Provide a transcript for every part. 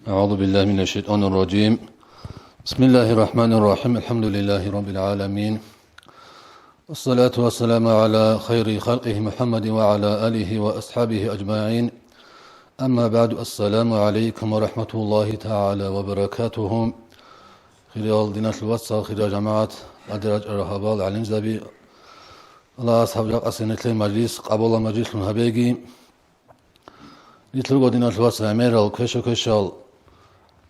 أعوذ بالله من الشيطان الرجيم. بسم الله الرحمن الرحيم. الحمد لله رب العالمين، والصلاة والسلام على خير خلقه محمد وعلى آله وأصحابه أجمعين. أما بعد، السلام عليكم ورحمة الله تعالى وبركاته. خلال دينة الوصى خلال جماعة أدراج الرهبال علم زبي الله أصحاب أسنة المجلس قبل مجلس الهبيجي نتلقى دينة الوصى أمير الكشو كشال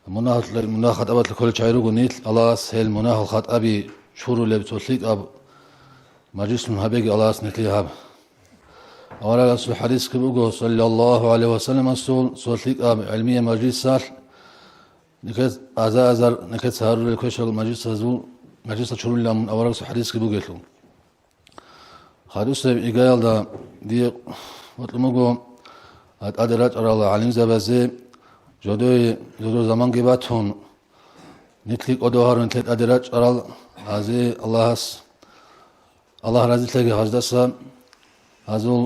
مناخ أبد لكل شعيرو نيل الله سهل مناخ خط أبي شورو لبتوسليك أب مجلس الهبيجي الله سنتليها أولا رسول حديث كبوغو صلى الله عليه وسلم سولتليك أب علمية مجلس سال نكت أزار نكت سهر الكشال مجلس شورو لهم أولا رسول حديث كبوغو حديث إيجال دا دي وطلموغو أدراج أرالا علم زبازي جدو زمان گیباتون نتلیک ادوهار نتلیک ادراج ارال ازی الله رازی تلگی هجدسا ازول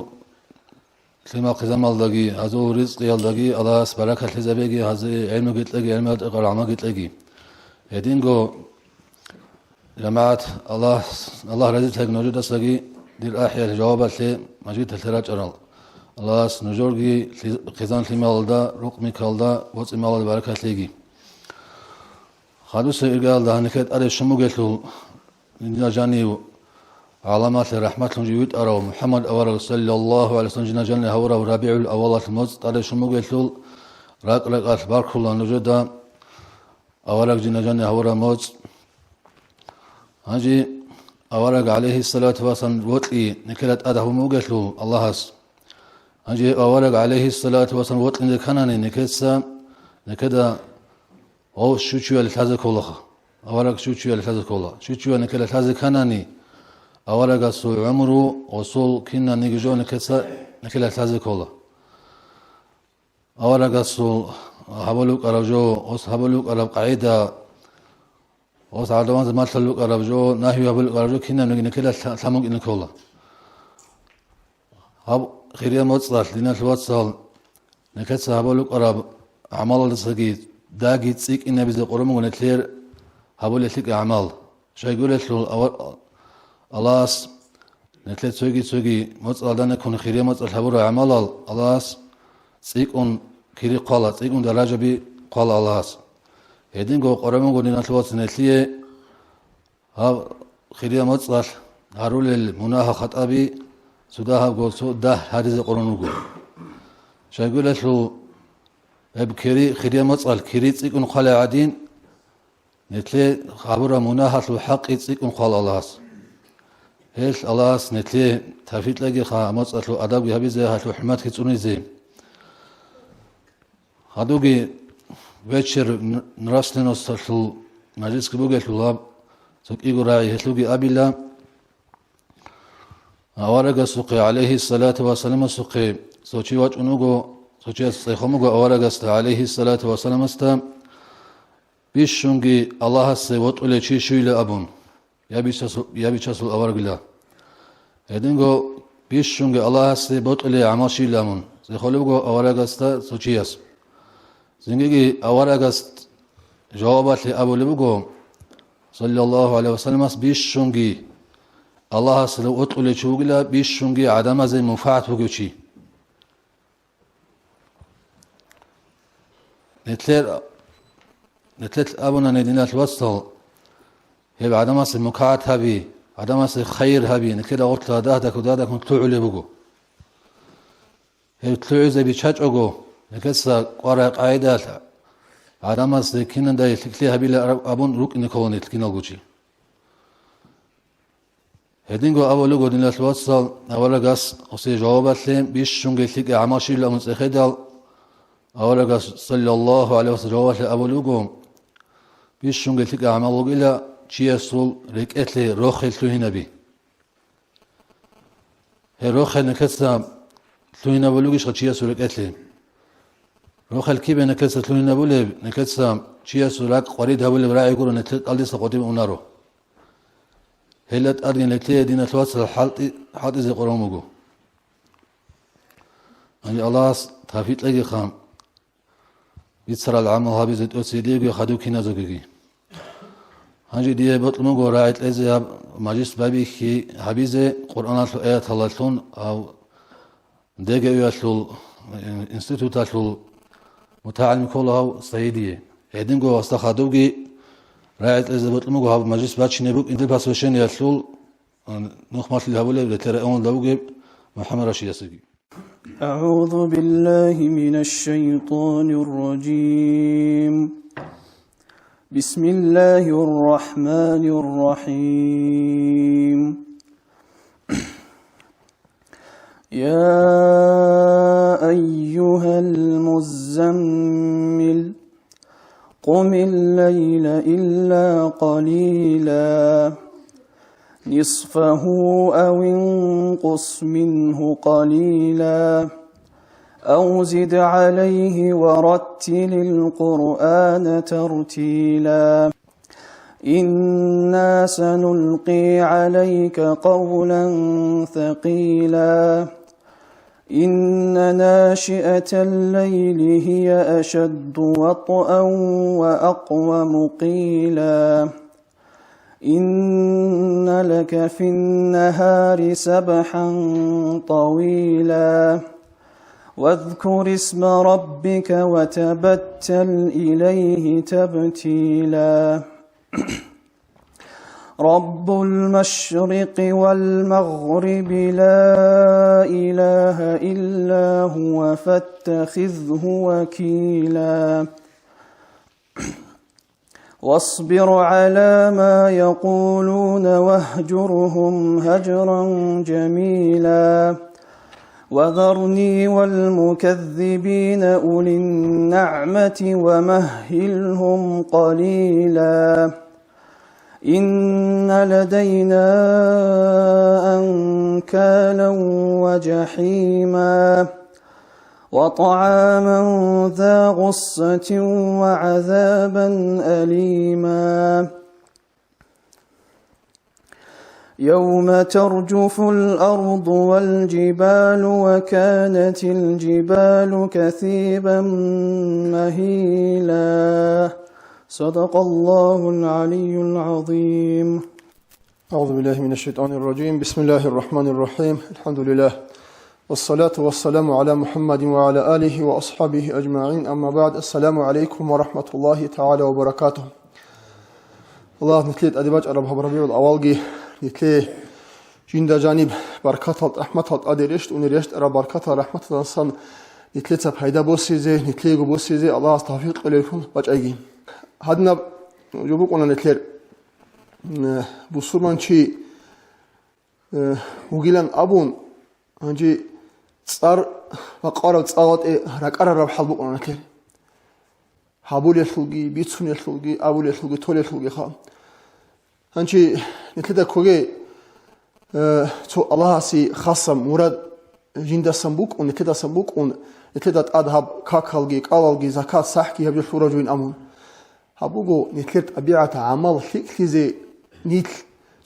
klima qizam aldagi ازول رزق یالدagi الله برکت لزبیگی ازی علم گیتلگی علم قرآن گیتلگی هدینگو جماعت الله رازی تلگی نوجود استگی دیر احیال جوابت لی مجید تلتراج ارال الله نجورگی خزان لیمالدا رقمی کالدا وصل مال برکت لیگی خالص ارجال ده نکت اره شمو گلتو جنا جانی علامات رحمت لنجيوت ارو محمد اورا صلى الله عليه وسلم جنا جانی هورا ربيع الاول الموز اره شمو گلتو راق اخبار كل نجودا اورا جنا جانی هورا موز هنجي اورا عليه الصلاه والسلام وطي نكلت اده مو گلتو الله أجي أورق عليه الصلاة والسلام وطن كناني نكدا أو شوشوا لتازك الله أورق شوشوا لتازك الله شوشوا نكلا تازك كناني أورق سو عمرو وصول كنا نيجو نكلا تازك الله أورق سو هبلوك أرجو أس هبلوك أرب قاعدة أس عدوان زمان تلوك أرجو ناهي هبلوك أرجو كنا نكلا ثموك إنك الله خيريا موصل لنا الوصل نكت صحابلوك أراب أعمال الصقي داقي تسيك إن بزي قرم ونتلير هبول يتلك أعمال شو يقول له الله نتلت سوقي موصل دنا كون خيريا موصل هبول أعمال الله تسيك أن كيري قال تسيك أن دراجة بي قال الله هيدين جو قرم ونتلنا الوصل نتليه ها خيريا موصل هارول المناخ خطأبي سوداها قوسو ده هذه القرآن شايقول له بكري خيريا مصال كري تيكون قال عادين نتلي خبره مناهة الحق تيكون قال الله هيش الله نتلي تفيت لقي خا مصال أدب يهبي زي هاتو حمات كتوني زي هادوغي ويتشر نراسلين وصلتو مجلس كبوغي الله سوك إيغو راعي هتلوغي أبيلا أورق سقي عليه الصلاة والسلام سقي سوتشي وجنوجو سوتشي سيخموجو أورق عليه الصلاة والسلام استا بيشونجي الله سيوت ولا شيء شيء لأبون يا بيشاسو أورق لا هدينجو بيشونجي الله سيوت ولا عماشي لأمون سيخلوجو أورق استا سوتشياس زنجي أورق است جوابات لأبو لبوجو صلى الله عليه وسلم بيشونجي الله سلو أطول شوغلا بيشونجي عدم زي منفعت وجوشي نتلت أبونا ندينا الوصل هي عدم زي مكعت هبي عدم زي خير هبي نكلا قلت دادك ودادك نطلعوا لي بقو هي طلعوا زي بيشاج أجو نكسا قارة قاعدة عدم زي كنا دا يتكلي هبي لأبون روك نكون يتكلي نلقوشي هدينغو أولو دين الوصل أولا قاس أصي جوابات لهم بيش شنجي تلك أعماشي لهم سيخدال أولا قاس صلى الله عليه وسلم جوابات لأولو بيش شنجي تلك أعمال إلا شي يسول ركعت لي روخل تلوهنا بي هي روخل نكسا تلوهنا بلوغيش شي يسول ركعت لي روخل كيبه نكسا تلوهنا بلوغ نكسا شي يسول رك قريد هبول براعي يقولوا نتلت ألدس قديم أنارو هلت أرين لكلي دين الوصل حاط زي قرامجو يعني الله تفيت لقي خام يتسرى العمل هابيزة أتسيديك خدو كينا زوجي هنجي دي بطلمون قراءة لزي ماجيس بابي كي هابيزة قرآن آيات الله أو ديجا يشلو انستيتوت يشلو متعلم كله صعيدية عدين جو استخدوجي راعي لزي بطلمون قراءة ماجيس باتش نبوك انتل باسوشين يشلو نخمات اللي هقوله بترأون دوجي محمد رشيد يسقي. أعوذ بالله من الشيطان الرجيم. بسم الله الرحمن الرحيم. يا أيها المزمل قم الليل إلا قليلا نصفه أو انقص منه قليلا أو زد عليه ورتل القرآن ترتيلا إنا سنلقي عليك قولا ثقيلا إن ناشئة الليل هي أشد وطئا وأقوم قيلا إن لك في النهار سبحا طويلا واذكر اسم ربك وتبتل إليه تبتيلا رب المشرق والمغرب لا إله إلا هو فاتخذه وكيلا واصبر على ما يقولون واهجرهم هجرا جميلا وذرني والمكذبين أولي النعمة ومهلهم قليلا إن لدينا أنكالا وجحيما وطعاما ذا غصة وعذابا أليما يوم ترجف الأرض والجبال وكانت الجبال كثيبا مهيلا صدق الله العلي العظيم. أعوذ بالله من الشيطان الرجيم. بسم الله الرحمن الرحيم. الحمد لله والصلاة والسلام على محمد وعلى آله وأصحابه أجمعين. أما بعد السلام عليكم ورحمة الله تعالى وبركاته. الله نتليت أدباج عرب ربيع الأوالجي نتلي جندا جانب بركات رحمة أدريشت ونريشت أرى بركات رحمة الإنسان نتليت بهيدا بوسيزه نتلي بوسيزه الله استغفر إليكم بجايين هادنا جبوكنا نتلي بصورمان شيء وقيلان أبون هنجي صار وقارب صوت ركار رب حلبو قلنا كله حبول يخلقي بيتسون يخلقي أبول يخلقي تول يخلقي خام هنجي نتلدا كوجي تو الله سي خاصة مراد جندا سنبوك ونتلدا سنبوك ونتلدا أذهب كاكالجي كالالجي زكاة صحكي هبجو فرجوين أمون هبوجو نتلد أبيعة عمل خيزي نيت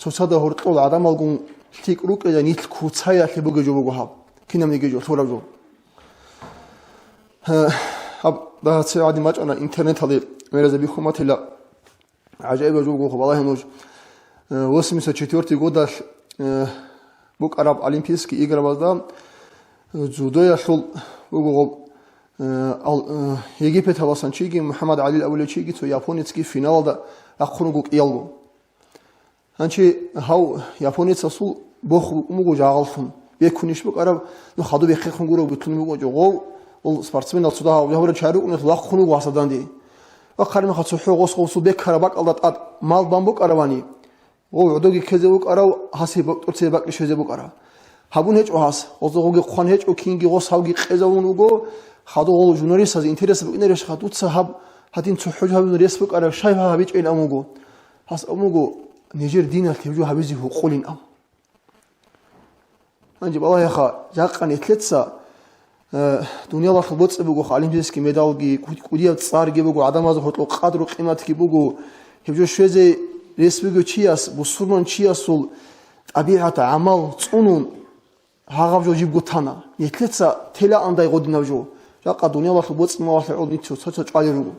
تصدق هرطول عدم الجون تيك روك إذا نيت كوتسايا تبغى جوبو هاب كنا منيجي جو ثورة جو هاب ده سعادي ماج أنا إنترنت هذي مرزا بيخومات لا عجيبة جو خو والله نوج وسمي سچتورتي قداش بوك عرب أولمبيسكي إيجار بازدا جودويا شول بوجو يجيبت هواسان شيء محمد علي الأول شيء تو يابونيتسكي فينال ده أخونه جوك يالو هنشي هاو يابوني تصل بخ مو جاغلفون بيكونيش بق عرب نو خدو بيخخون غورو بتوني مو جو ول سبورتسمن الصدا وهو تشارو نطلع خونو واسدان دي وقرن خاصو حقوس قوسو بكره بق الله مال بامبوك عرباني او عدوغي كزبوك عرب حسيب ترسي بق شزبوك عرب هابون هچ وهاس اوزوغي خون هچ او كينغي غوساوغي قزاونو جو خدو ول جورناليست از انتريس بقنرش خدوت صاحب هاتين تحوج هابون ريسبوك عرب شايف هابيج ال اموغو هاس اموغو نيجير دينا تبجو هابيزي هو قولين أم أنجب الله يا خا جاقني ثلاثة دنيا الله خبوت بقو خالين جيسكي ميدالجي كوديا تصار جيبقو عدم هذا هتلو قدر وقيمة كيبقو هبجو شوي زي ريسبقو تشياس بصورن تشياسول طبيعة عمل تصونون هاغبجو جيبقو تانا يثلاثة تلا أنداي غودنا بجو Жака дуниялах боцмавах одничо цоцо чвалиругу.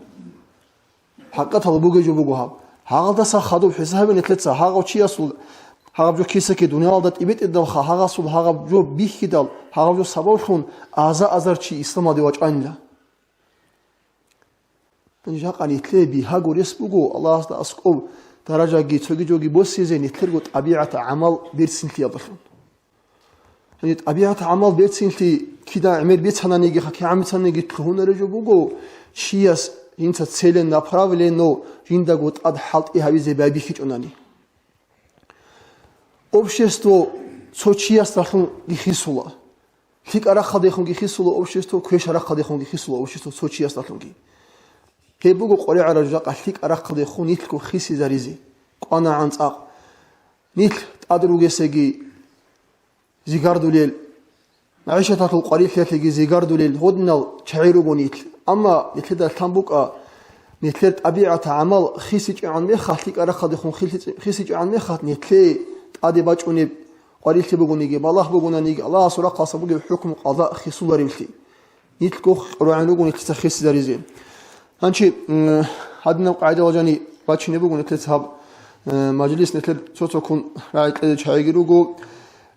Хаккатал бугежубугу хаб. Хагалдаса хадуб хисабен этлетса хагавчиясул хагабжо кисеки дуниялда тибетидал хагасул хагабжо бихидал хагабжо сабавхун азарчи исламади вачанла. Жака нитле бихагурес бугу Аллах да асков даражаги цогижоги боссизе нитлерго табиата амал берсинли ядахун. табиата амал берсинли кида амер бецананиги хаки амцаниги тлхунережо бугу чияс инца целен направлено жиндагут ад халт и хавизе бабихичонани. Общество цочияс рахун гихисула. Фик арахадехун гихисула общество квеш арахадехун гихисула общество цочияс рахунги. Хебугу қори аражақа фик арахадехун нитлку хиси заризи. Қана анцақ. Нитл адругесеги зигардулел. Маишататул қарифлетлеги зигардулел ходнал чайругу нитл. Ама нитледа тамбука нитлет табиата амал хисич ан мехат фик арахадехун хисич ан мехат нитле адибачуни قريت بقولني بالله بقولني الله سورة قصة بقول حكم قضاء خصوصا رمتي نيتلكو قرآن بقول تستخيص داريزين هنشي هذا قاعدة وجاني باتشني بقول تذهب مجلس نتل صوتكون رايت شايجرو جو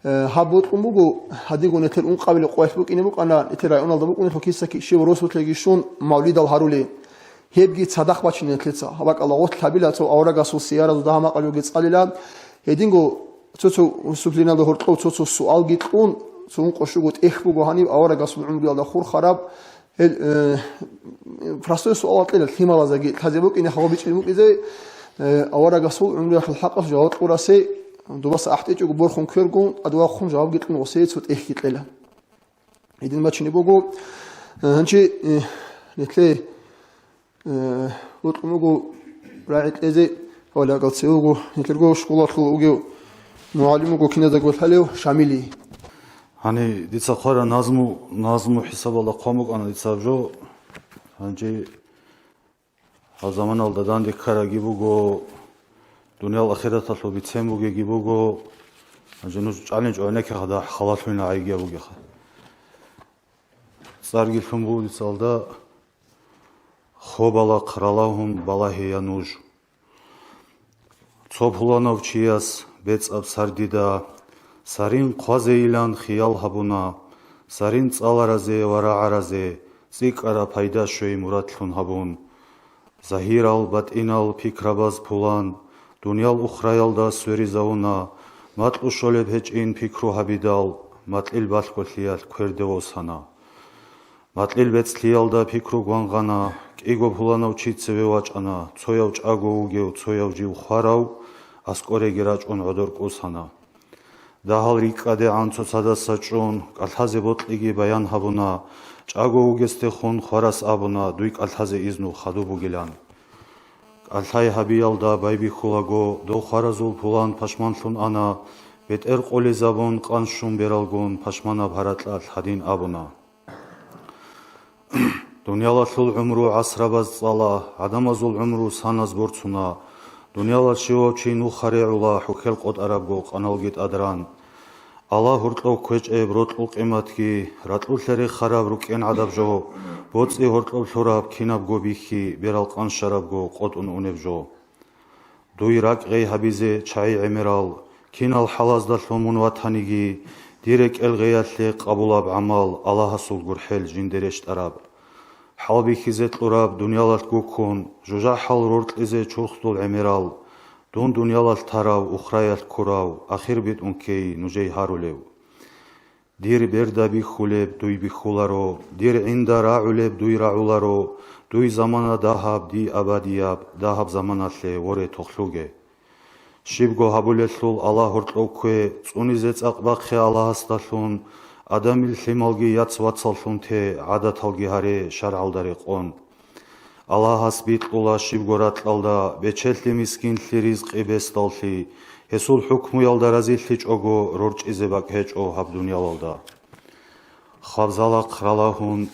هابوت بقول هذي قول نتل قبل قويس بقول إني بقول أنا نتل رايون الله بقول نتل كيسة كي شيء وروس بتلاقيشون مولد الهارولي هيبجي تصدق باتشني نتل صح هبك الله وقت حبيله تو أورا قصو سيارة ده ما قالوا جت قليلا هيدينجو ცოცო სუფლინალო ჰორტყო ცოცო სუალ გიტყუნ ცუნ ყოშუგოთ ეხბუგო ჰანი ავარა გასულ უმრიალ და ხურ ხარაბ ფრასტო სუალატლე თიმალაზაგი თაზებო კინე ხავბიჭი მუკიზე ავარა გასულ უმრიალ ჰაყას ჯავატ ყურასე დობას ახტეჭუ ბორხუნ ქერგუნ ადვა ხუნ ჯავ გიტყუნ ოსე ცოტ ეხიტყელა ედინ მაჩინი ბუგო ჰანჩი ნეთლე უტყმუგო რაიტლეზე ოლა გალცეუგო ნეთლგო შკოლათლო უგე معلمو كنا دغول حلو شاملي هاني ديتسا خورا نازمو حساب الله قومك انا ديتسا جو هانجي زمان الدادان دي كاراغي بوغو دنيا الاخره تطلب بيتسموغي جيبوغو هانجي نو چالنج اونك خدا خلاصونا ايغي بوغي خ سارگил фумбу дицалда хобала кралахум балахия нуж цопланов чияс бецап сардида сарин қвазеилан хиял хабуна сарин цаларазе варааразе цикара пайда шои муратлун хабун захирал батинал пикрабаз пулан дуньял ухраялда сверизауна матлу шолеб хечин пикру хабидал матлил балколиял квердевосана матлил бецлиялда пикру гвангана киго пуланав чицеве вачана цояв чагу угев цояв жив хварав ასკორეგი რაჭონ ოდორ კუსანა დაჰალ რიკადე ანცოცადა საჭონ კალთაზე ბოტლიგი ბაიან ჰაბუნა ჭაგო უგესტე ხონ ხარას აბუნა დუი კალთაზე იზნუ ხადუბუგილან კალთაი ჰაბიალდა ბაიბი ხულაგო დო ხარაზულ ფულან ფაშმანლუნ ანა ბეტერ ყოლე ზაბონ ყანშუმ ბერალგონ ფაშმანა ბარატლალ ჰადინ აბუნა დუნიალაშულ უმრუ ასრაბაზ წალა ადამაზულ უმრუ სანაზ ბორცუნა دنيا شو چين وخري الله حكل قد عربو قنال جيت أدران الله هرتلو كوج برتلو قيمتكي رتلو ثري خراب ركين عذاب جو بوتسي هرتلو ثراب كيناب جو بيخي بيرال قان شراب جو قد أنف جو دوي راك غي حبيزي چاي عمرال كينال حلاز دلمون وطنيجي ديرك الغياتلي قبولاب عمال الله سول جرحل جندرشت عرب حالبي خيزت لوراب دنيالات كوكون جوجا حال رورت إزي چورختول عمرال دون دنيالات تاراو أخرايات كوراو آخر بيت أنكي نجي هاروليو دير بردا بيخوليب دوي بيخولارو دير عند راعوليب دوي راعولارو دوي زمانا داهاب دي أبادياب داهاب زمانا لي وري تخلوغي شيبغو هابوليتلول الله هرتلوكوي تونيزيت أقباقي الله استالون адамил хималги яц вацалфунте адаталги харе шаралдари қон аллахас битлула шибгоратлалда бечелли мискинли ризқи бесталли хесул хукму ялда разилли чого рорчизебак хечо хаб дуньялалда хабзала қралахун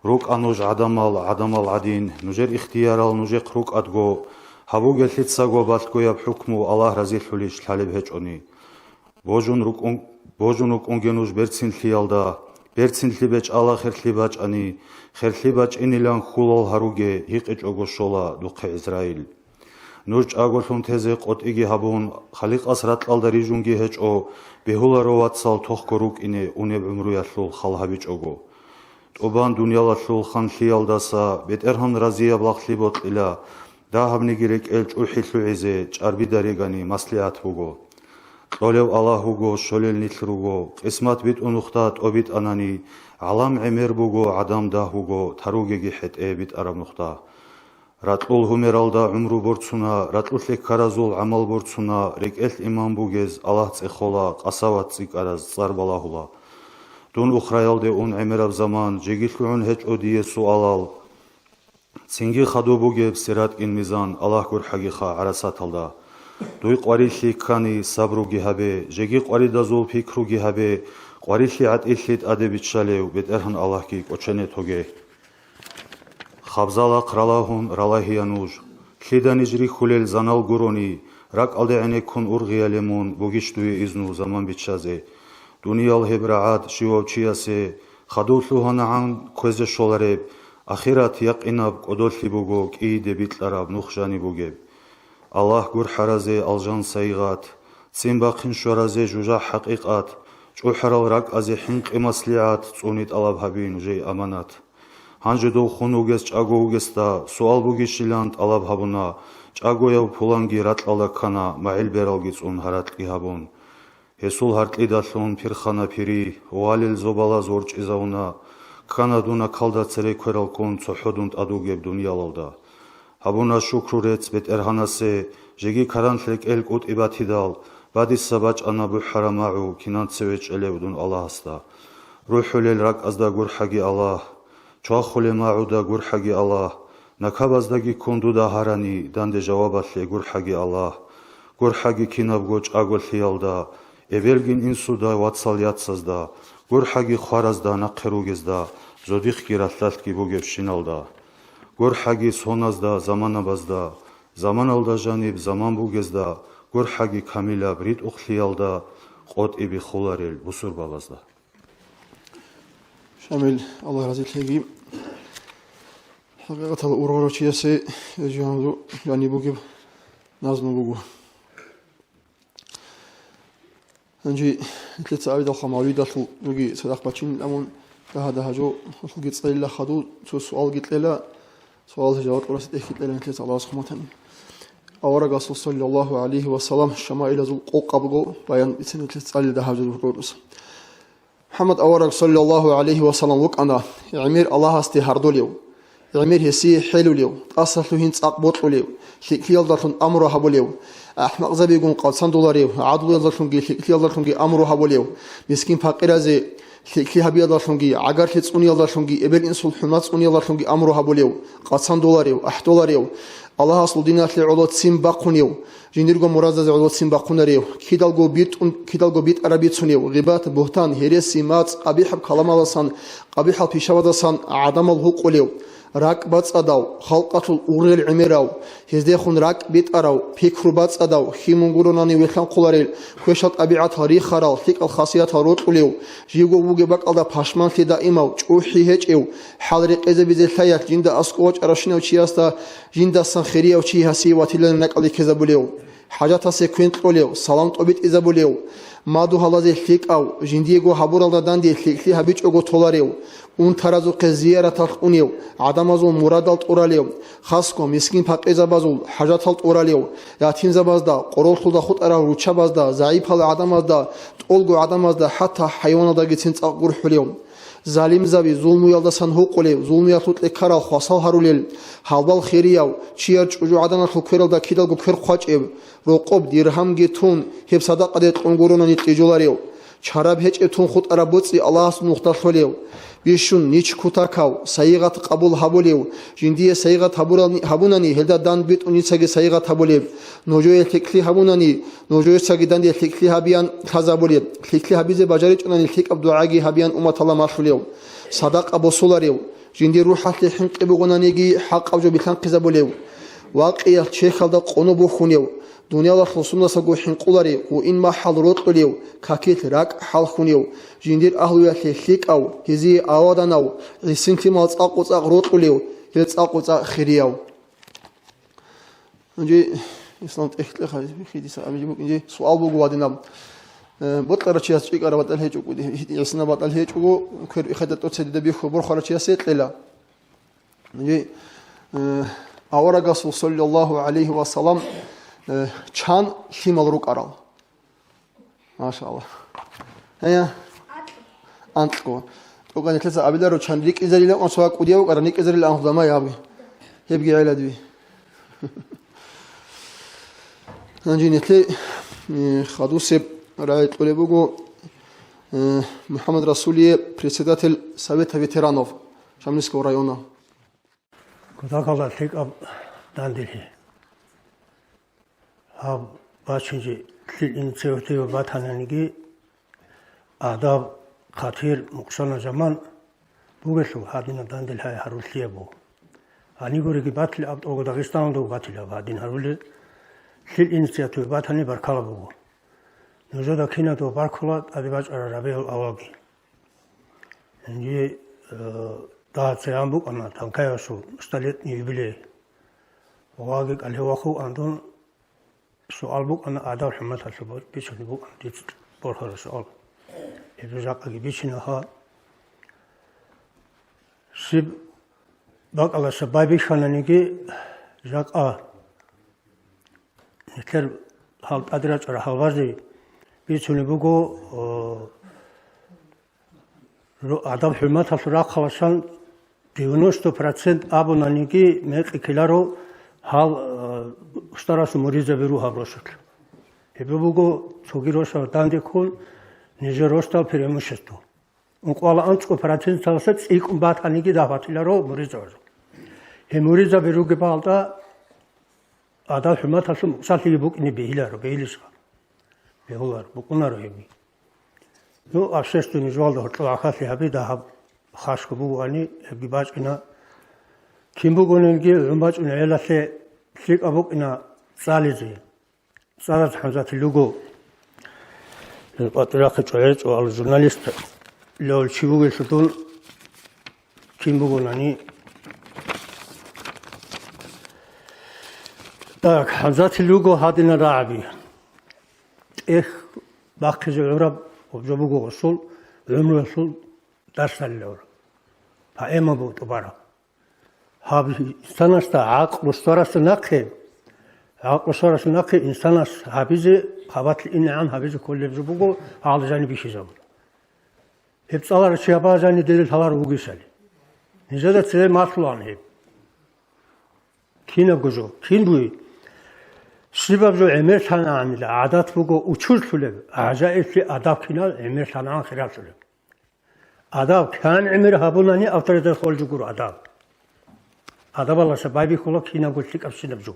рук ануж адамал адин нужер ихтиярал нужеқ рук адго хабу геллитсаго балгояб хукму аллах разиллулиш талиб хечони божун рук Божунук онгенуш берцин лиялда Bertsinli beç ala xertli baç ani, xertli baç inilan xulal haruge, hiqiç ogoşola duqe İsrail. Nurç agolun teze qot igi habun, xaliq asrat aldari jungi heç o, behularo vatsal tox koruk ine uneb umruyallul xalhabiç ogo. Oban dunyalallul xanli aldasa, bet erhan raziya blaqli bot ila, da habni girek elç uhillu ize, çarbi darigani masliat bugo. Olev Allah hugo, şolel nitrugo, ismat bit unuxtat obit anani, alam emir bugo, adam da hugo, taruge gihet bit aram nuxta. Ratlul humeralda umru bortsuna, ratlul karazul amal bortsuna, rek el imam bugez, Allah tsekhola, qasavat tsik araz, zarbalahula. Dun ukhrayalde un emirav zaman, jegilun heç odiye sualal. Tsingi khadu bugev sirat in mizan, Allah gur hagiha arasat alda. Дуй qvarili kani sabrugi habe, jegi qvarida zul fikrugi habe, qvarili atillit adebitshalev, bet erhan Allah ki qochene toge. Xabzala qralahun ralahiyanuj, tlidani jri khulel zanal guroni, rak alde'ene kun urgiyalemun, bogishtuye iznu zaman bitchaze. Duniyal hebraat shivovchiyase, khadullu hana'an kweze sholareb, akhirat yaqinab qodolli bugo, ki debitlarab nukhjani bugeb. Allah gur haraze aljan saygat, simbaqin shoraze juja haqiqat, çuharal rak aze hinq imasliat, tsunit alab habin ujey amanat. Hanje do khunuges çago ugesta, sual bugishilant alab habuna, çagoyav pulangi ratlala kana, mail beralgits un haratli habun. Hesul hartli datlun pirkhana piri, walil zobala zorç izavuna, kana duna kalda tsere kweral kun, tsohudunt adugeb dunyalalda. Habuna şukrurets bet erhanase, jegi karantlek el kut ibatidal, badis sabaç anabu harama'u, kinant seveç elevdun Allah hasta. Ruhulel rak azda gurhagi Allah, çuakhule ma'uda gurhagi Allah, nakabazdagi kundu da harani, dande javabatle gurhagi Allah, gurhagi kinab goç agol hiyalda, evergin insuda vatsal yatsazda, gurhagi khwarazda naqerugezda, zodikh giratlatki bugev shinalda. Gurhagi sonazda, zamanabazda, zaman alda janib, zaman bugezda, gurhagi kamila brit uxliyalda, qot ibi xularel, busur babazda. Şamil, Allah razı olsun. Hakikaten uğraşıyası, yani bugün nazım bugu. Önce ثلاثة أيضا خماريدة لقي صدق بتشين أمون هذا هجو لقيت صيلا خدو سؤال قلت له سؤال جواب ورست إخيت له مثل الله سبحانه وتعالى. أورا صلى الله عليه وسلم شمائل ذو قبضو بيان إثنين تسأل ده هجو الرؤوس. محمد أورا صلى الله عليه وسلم وك أنا يعمر الله استهردوليو يعمر هسي حلوليو أصل له هنت أقبطوليو شكل دارون أمره هبوليو أحمق زبيقون قلصان دولاريو عدل يضلون شكل دارون أمره هبوليو مسكين فقير زي شكل هبي دارون عقار هتسوني دارون إبل إنسول حمات سوني دارون أمره هبوليو قلصان دولاريو $1 الله أصل دينات لعلوت سين باقونيو جندرغو مرازز علوت سين باقوناريو كيدالغو بيت عربيت سونيو غيبات بهتان هيرس سيمات قبيح بكلام الله قبيح بيشوادسان عدم الحقوليو راك بات أداو خلقة الأوريل عميراو هزديخون راك بيت أراو فكر بات أداو خيمونغوروناني ويخان قولاريل خوشات أبيعات هاريخ خارال فيك الخاصيات هاروت قوليو جيغو ووغي باك ألدا پاشمان تي دائماو چوحي هيج ايو حال ريقيزة بيزي الثايات جندا أسقوش أراشناو چياستا جندا سنخيرياو چي هاسي واتيلن ناك ألي كيزابوليو حاجات هاسي كوينت قوليو سلام طبيت إزابوليو مادو هلازي الثيك أو جنديغو حبور دان دي الثيك هبيج أغو طولاريو اون ترازو قزيارة تلقونيو عدم ازو مرادال توراليو خاصكو مسكين فقيزا بازول حاجات هل توراليو ياتين زبازدا قرول خلدا خود ارا روچا بازدا زعيب هل عدم ازدا تولغو عدم ازدا حتى حيوانا دا گتين تاقور حليو ظالم زبي ظلمو يلدسان حقوليو ظلمو يطلط لكارال خواصال هاروليل حالبال خيريو چيار چوجو عدنا تلقيرال دا كيدالغو كر خواج ايو روقوب ديرهم گتون هب صدق ديت قنگورونا نتيجولاريو چاراب هيچ اتون خود ارا بوصي الله نقطة خليو بيشون نيچ كوتاكاو سايغات قبول هابوليو جنديه سايغات هابوناني هلدا دان بيت اونيساگي سايغات هابوليو نوجوي تكلي هابوناني نوجوي ساگي دان دي تكلي هابيان خازابوليو تكلي هابيزه باجاري چوناني تك عبدعاگي هابيان امه الله ماشوليو صدق ابو سولاريو جندي روحات حنق بغونانيگي حق اوجو بيخان قزابوليو واقعي تشيخل دا قونو بوخونيو دنيا الله خلصنا سقو حنقولاري وإن ما حال روتليو كاكيت راك حال خونيو جندير أهلو يثليك أو هزي أوادانو عسنتي ما تساقو تساق روتليو يتساقو تساق خيريو نجي إسلام تأخذ لخ خيدي سأمي نجي سؤال بقوا دينام بطل رشياس شيء أرى بطل هيج وقودي يسنا بطل هيج وقو كر إخدت أتسد دبيخ وبرخ رشياس لا نجي أورا صلى الله عليه وسلم چان شمال روك أرال ما شاء الله هيا أنتكو وكان يتلسى أبدا رو چان ريك إزالي لأ أنسوا قوديا وكرا نيك إزالي لأ أنخذ ما يابي يبقى عيلة دوي نجي نتلي خادو سيب رأي تقولي بقو محمد رسولي председатель Совета ветеранов Шамильского района. Куда когда тик об дандили. اب باشنجی اینتیوتیو باتاننگی آداب خاطر مقصنا زمان بوگشو هادین داندل های هرولیه بو آنی گوری کی باتل اب اوگ داغستان دو باتل هادین هرولی سیل اینتیوتیو باتانی برکالا بو نزودا کینا دو برکولات ادیباج عربیل آواگی انجی daha çayambuk ana tankaya su stalet ni bile oğagi alhewahu andon sual buk ana ada himmat hasbot bichni buk dit borhar sual ebizak agi bichni ha sib bak ala sababi khananigi jak a neter hal adrat ara halvazi bichni bugo adam himmat hasra khawasan 90% абонаники мекиларо хал старас мориза беру хабросот ебуго цогироса дандекун нижеростал преимущество он ყველა анцко процентალსაც იქ ბათანიკი დაბათილარო მორიზარო მორიზა беру გებალდა ადალ ჰმათასო მსახი ბუკნი ბეილარო ბეილისა ბეულარ ბუკუნარო ები ნუ ასესტუნი ზვალდა ხლა ხასი ჰაბი და خاشكو بواني بيباجنا كيمبوغوننجي رمباجنا يلاسه سيك ابوكنا صاليزي صارت حمزه اللوغو البطراخ تشويج او الجورناليست لو تشيبوغي سطول كيمبوغوناني так حمزه اللوغو هادنا راعبي باقي العرب وجبوغو وصول عمر وصول داشتالور فاما بود برا هابي سناستا عقل مسترس نقه عقل مسترس نقه انسانس هابيزي خبات الانعام هابيزي كل بزبوغو على جانب شيزم هبصالار شيابازاني دليل هلار وغيسالي نزادا تسي ماسلان هب كينا غوزو كين بوي سببزو امر سانان عادات بوغو uçurtule acayip adab kina emir sanan khirasule adab kan emir habunani avtoriter holcu gur adab adab Allah sababi kholok kina gultik afsinabzu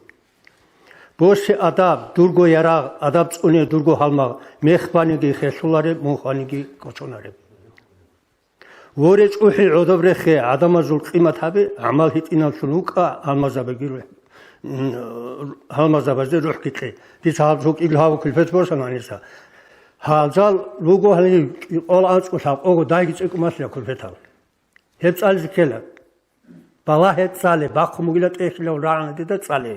bosi adab durgo yara adab tsune durgo halma mexbanigi xesulare monxanigi kochonare vore tsuhi odobre xe adamazul qimathabi amal hitinal sunuka almazabegirwe halmazabazde ruh kitli dishal zuk ilhavu kulfet borsananisa halzal lugo hali all ansku sap ogo daigits ekumasla kulfetal hepsal zikela bala hepsale bakumugilat ehlo raana dida tsale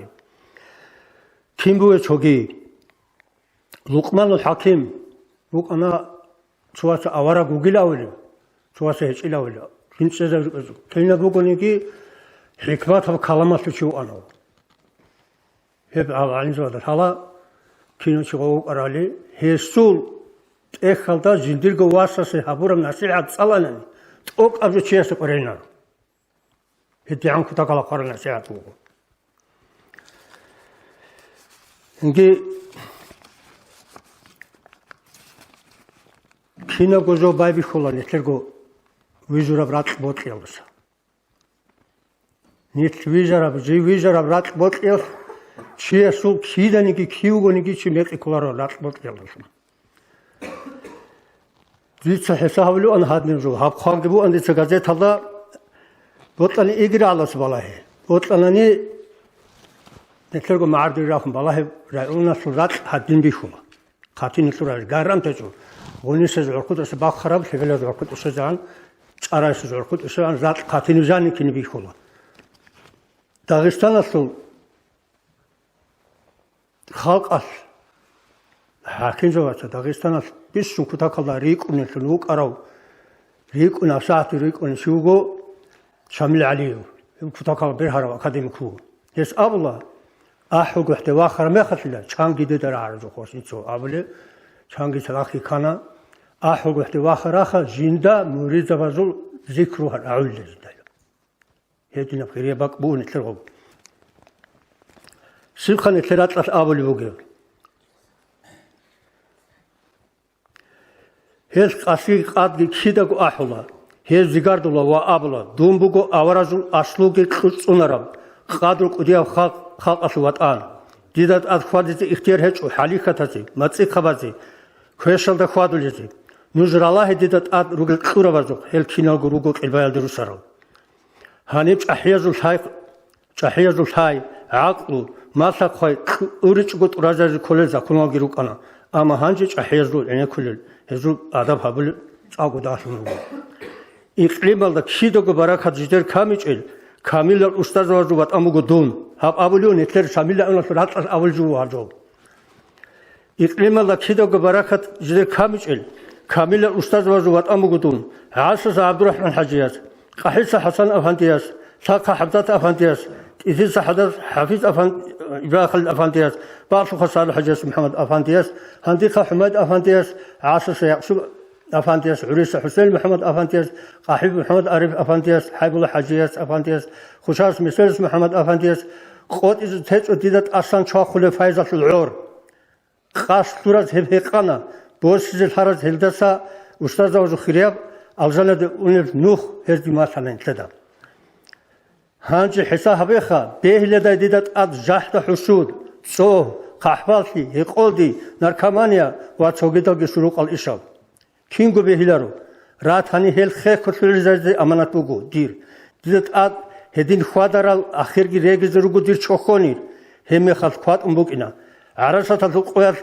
kimbuwe chogi luqmanul hakim luqana chuasa awara gugilawli chuasa hechilawli hinseza kena bugonigi hikmat hab kalamaslu chu ano hep alinzada hala kino chigo arali hesul ეხალდა ჟინდირგო ვასასე ჰაბურამ ნასიჰათ წალანანი ტოკ აბჟე ჩიასე ყრენა ჰეთი ანკუ დაკალა ყრენა ნასიჰათ უგო ინგი ქინა გოჟო ბაიბი ხოლანი ეთერგო ვიჟურა ბრატ ბოტიალსა ნით ვიჟარა ვიჟარა ბრატ ბოტიალს ჩიასუ ქიდანიკი ქიუგონიკი ჩი მეყი ქოლარო ბრატ ბოტიალსა Dice hesablı an hadnin zo hab khangi bu andi gazet hala botlani igri alas balahi botlani نتلقى معرض راهم بالله رأينا صورات حدين بيشولا خاتين صورات قارن تجو ونيس عرقود أسباق خراب شغل عرقود أسجان أراس عرقود أسجان ذات خاتين زاني كني بيشولا داغستان أصل خلق أصل حاكين زوجة داغستان أصل بس سكوتا كلا ريك ونسلوك أراو ريك ونفسات ريك ونشوجو شامل عليه سكوتا كلا بيرهرا أكاديميكو يس أبلا أحوج احتوا خرمة خسلا شانجي ده عارض خوشي شو أبله شانجي سلاخي كنا أحوج احتوا خراخ زندا مريض بازول ذكره أعول زندا يجينا بخير بق بون تلقوا سيخن ثلاثة أبل بوجي هز قاسي قاد كيدا أحولا هز زجاج الله وأبلا دوم بوجو أورازول أصلوك كسونرام قادر قديا خلق أصوات آن ديدات أخواتي اختيار هج وحاليكاتي ماتسي خبازي كويشل دخواتوليزي نوزر الله ديدات رجل كورا بازوق هل كينال جروجو البيال دروسارو هنيج أحياز الحي عقل ما ثقة أوريج قط رجال كلزا كلنا جروك أنا أما هنجج أحياز يعني كل هزول أدب هبل أقول داشون إقليم الله كيدو كبركة جدير كاميجل كامل الأستاذ وجوات أمو دون هاب أوليون يكتر شامل أنا فرات أول جو هارجو إقليم الله كيدو كبركة جدير كاميجل كامل الأستاذ وجوات أمو دون عاصس عبد الرحمن حجياس قحيس حسن أفندياس ثاق حبضات أفندياس إذا حفيظ إبراهيم أفندياس بعض خصال حجاس محمد أفندياس هنديق حماد أفندياس عاصس يعقوب أفندياس عريس حسين محمد أفندياس قحيب محمد عارف أفندياس حبيب الله حجياس أفندياس خشاس مسيرس محمد أفندياس قد إذا تجد ديدت أصلا شاخل فايزة العور خاص تورز هبقنا بوس الحرز هلدسا أستاذ وزخرياب أوزان أونيف نوح هذه مثلا كذا هانج حساب بخا بهلدا ديدت أد جحد حسود صو قحبالتي هقولدي نركمانيا واتوجدوا جسروق الإشاب كينغو بهلارو راتاني هل خير كتير زي أمانات بوجو دير ديدت أد هدين خوادرال آخر جي رجز رجو دير شخونير هم خالد خواد بوجينا عرسة تلقوير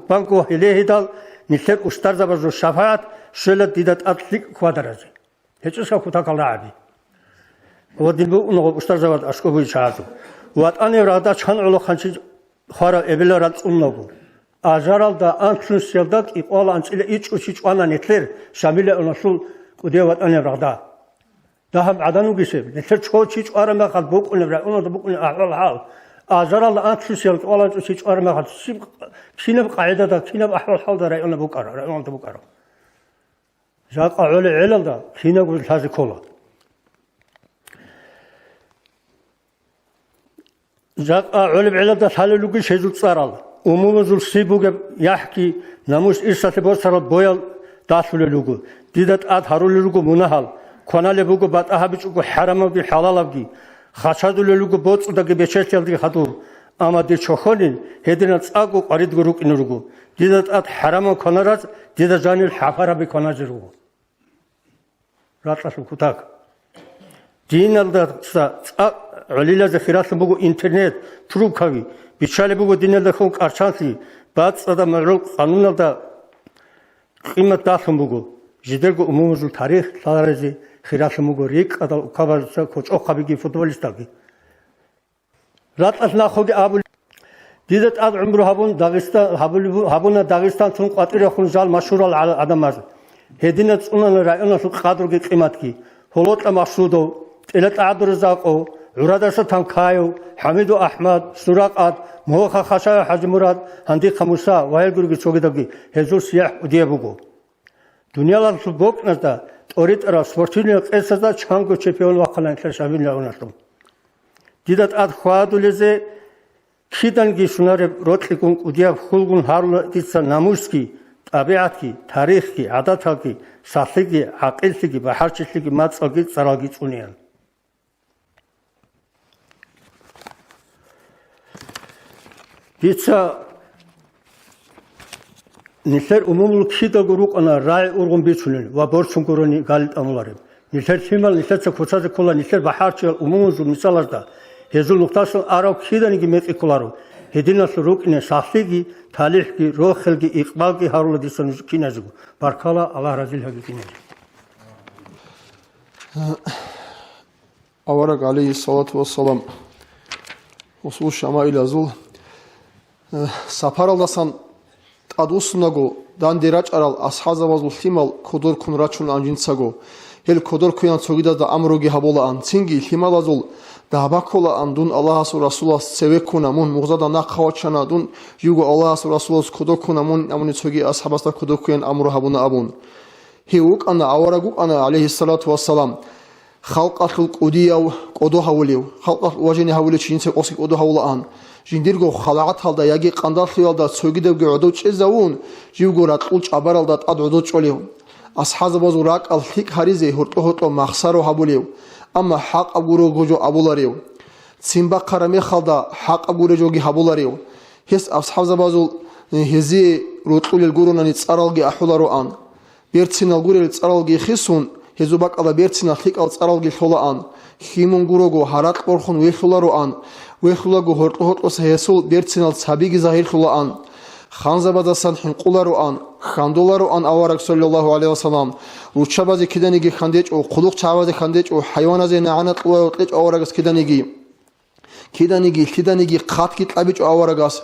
بانكو هليه دال نسير أستاذ بزو شفاعت شلت ديدت أطلق خوادرازي هيجوس كوتا كلامي ودين بو نو أستاذ بز أشكو بيشازو وات أنا رادا شان على خانشي خارا إبلارات أمناغو أجرال دا أنتون سيلدات إقال أنتل إيش وشيش أنا نتلر شامل النصول ودي وات أنا رادا ده هم عدنو بيسيب نتلر شو شيش أنا ما خد بوك أنا برا أنا بوك أنا أحوال حال أجرال أنتون سيلدات ولا شيش أنا ما خد كينب قاعدة دا كينب أحوال حال دا رأي أنا بوك أنا رأي أنا بوك أنا جاك أعلى علل دا كينب هذا كله جاك أعلى علل دا حال لوجي شيء صارال أمور سيبوك يحكي ناموس إرسال بوسر بويل داسول لوجو ديدت أد هارول لوجو مناهل كنا لبوجو بات أهبش لوجو حرام بحلال أبغي خشاد لوجو بوت ودك بيشتري لدي خطور أما دي شخولين هدينا تأجو قريد جروك إنورجو ديدت أد حرام كنا راز ديدت جاني الحفارة بكنا جروجو راتلاش كتاك دين الدا عليلا ذخيرات بوجو إنترنت تروكاوي بيشالي بوجو دين الدا خون أرشانسي بعد صدا مرول قانون الدا قيمة داسم بوجو جدرجو أمور التاريخ صارزي خيرات بوجو ريك أدا كابل كوش أخابيجي فوتبوليستاكي رات أثناء خودي أبو ديدت أد عمره هابون داغستان ثم قطر خنزال مشهور على أدماز هدينا تسوننا رأينا في قادر قيمتكي هلوت مقصودو إلى عبد الرزاق عرادة ستام كايو حميدو أحمد سراقات موخا خشايا حاج مراد هندي خموسا وهي جروجي شوغيداغي هزول سياح وديابوغو دنيا لارسبوك نزدا أريد أرى سبورتينيو قصدا شانغو تشامبيون وقلان كرشامين لاوناتو ديدات أد خوادو لزي كيدانجي سوناري روتليكون ودياب خلقون هارو ديتسا ناموسكي طبيعتكي تاريخكي عاداتكي ساتلكي عقلتكي بحرشتكي ماتساكي صراغي تونيان ديتسا نسر أمور كشيدا جروك أنا راي أورغون بيتشونين وبورشون كوروني قالت أمولاريم نسر سيمال نسر سكوتشاز كولا نسر بحارش أمور زو مثال هذا هزولوكتاس أراو كيدانيكي ميتيكولارو هديناس روكني صافيكي تاليحكي روخلكي إقبالكي هارول ديسون كينازو باركالا الله رزيل هاكي كينازو أورق عليه الصلاة والسلام وصول شمائل أزول سفر الله أدوسناغو دان ديراج أرال أصحاب وزول ثمال كودور كون راتشون أنجنساغو هل كودور كيان سوغيدا دا أمروغي هبولا أن تنجي ثمال أزول دا باكولا أن دون الله رسول الله سويكونا مون مغزادا ناقواتشانا دون يوغو الله رسول الله كودور كونا مون أموني سوغي أصحاب أستا كودور كيان أمرو هبونا أبون هيوك أنا أورغوك أنا عليه الصلاة والسلام خلق أخلق أوديو قدو هوليو خلق وجني هولي تشينسي قصي قدو هولا أن جنديرغو خلاعات هالدا ياجي قندار خيالدا سوغيدوغي عدوچ إزاون جيوغو راتقولچ عبارالدا تقاد عدوچ وليو أصحاب بازو راك الحق هاريزي هرطو مخصارو هبوليو أما حق أبورو غجو أبولاريو سيمبا قرمي خالدا حق أبورو جوغي هبولاريو هس أصحاب بازو هزي روطول الغوروناني تصارالغي أحولارو أن بيرتسين الغوري تصارالغي خيسون هزوباك على بيرتسين الحق تصارالغي حولا أن خيمون غوروغو هارات قرخون ويخولارو أن ويخلقو هرطو سهيسول بيرتسينال سابيغي ظاهر خلا أن خانزاباداسان حنقولارو أن خاندولارو أن أوارك صلى الله عليه وسلم روچابازي كدانيگي خانديج أو قلوق چاوازي خانديج أو حيوانازي نعنات قواتليج أواركس كدانيگي قاتكي تلابيج أواركس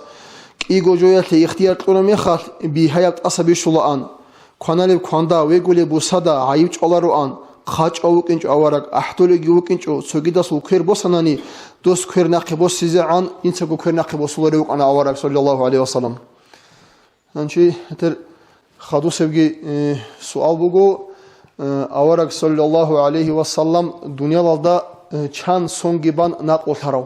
كيغو جوياتي اختيار تلورمي خال بيهايات أصابي شلا أن كواناليب كواندا ويگولي بوسادا عيوچ أولارو أن خاچ أوكينچ أوارك أحتوليگي وكينچ سوگيداس وكير بوساناني دوست كير ناقبوس سيزعان إنساقو كير ناقبوس وليوك أنا أوارك صلى الله عليه وسلم أنشي هتر خادو سبقي سؤال بوغو أوارك صلى الله عليه وسلم دنيا لالدا چان سونگي بان ناقل تراو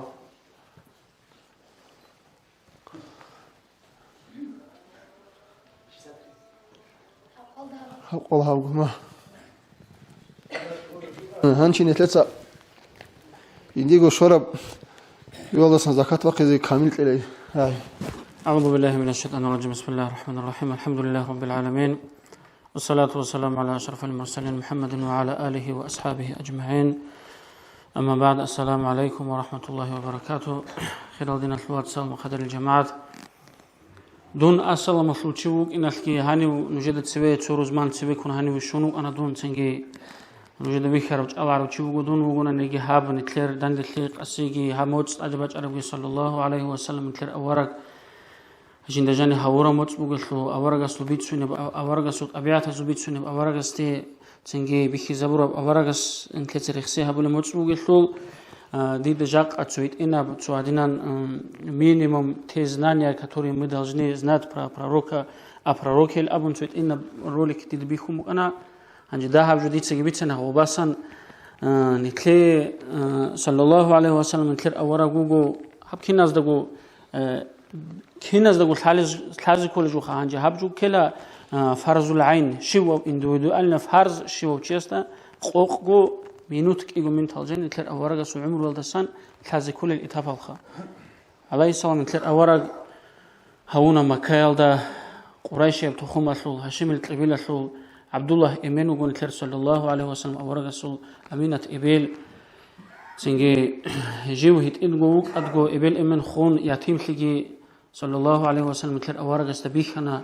الله هاوغما هنشي نتلتسا ينديغو شرب يولدسن زكاة وقت كامل إليه أعوذ بالله من الشيطان الرجيم بسم الله الرحمن الرحيم الحمد لله رب العالمين والصلاة والسلام على أشرف المرسلين محمد وعلى آله وأصحابه أجمعين أما بعد السلام عليكم ورحمة الله وبركاته خلال دين الثوات سلام وقدر الجماعات دون أسلام مفلوتشوك إن الكي هاني نجدد سوية سوروزمان سوية كون هاني وشونو أنا دون تنجي نجد بيخرج أوعر وشوك دون وقونا نيجي هاب نتلير داند الثيق أسيجي هاموتس أجباج عربي صلى الله عليه وسلم نتلير أورق جند جاني هورا موتس بقولو أورق أسلو بيتسوني أورق أسلو أبيعت أسلو بيتسوني أورق أستي تنجي بيخي زبورة أورق أس نتلير رخصي هابولي موتس بقولو دي دجاق أتسويت إنا بتسوادينا مينيموم تيزنانيا كاتوري مدالجني زناد أبراروكا الأبون سويت إنا رولي كتير بيخو أنا عند داهب جديد سجبتنا وباسن نتلي صلى الله عليه وسلم نتلي أورا جوجو هب كناز دقو الحالز كل جو خانجي هب جو كلا فرز العين شو إندويدوالنا فرز شو تشيستا قوقو مينوتك إيجو من تالجين نتلي أورا جسوا عمر والدسان الحالز كل الإتفاق الخا عليه السلام نتلي أورا هونا مكايل دا قريش يبتخوم أسلول هاشم القبيلة أسلول عبد الله إيمان وقول صلى الله عليه وسلم أورق السول أمينة إبيل سنجي جيوهت إدقوك أدقو إبيل إيمان خون يتيم لجي صلى الله عليه وسلم نتلر أورق استبيخنا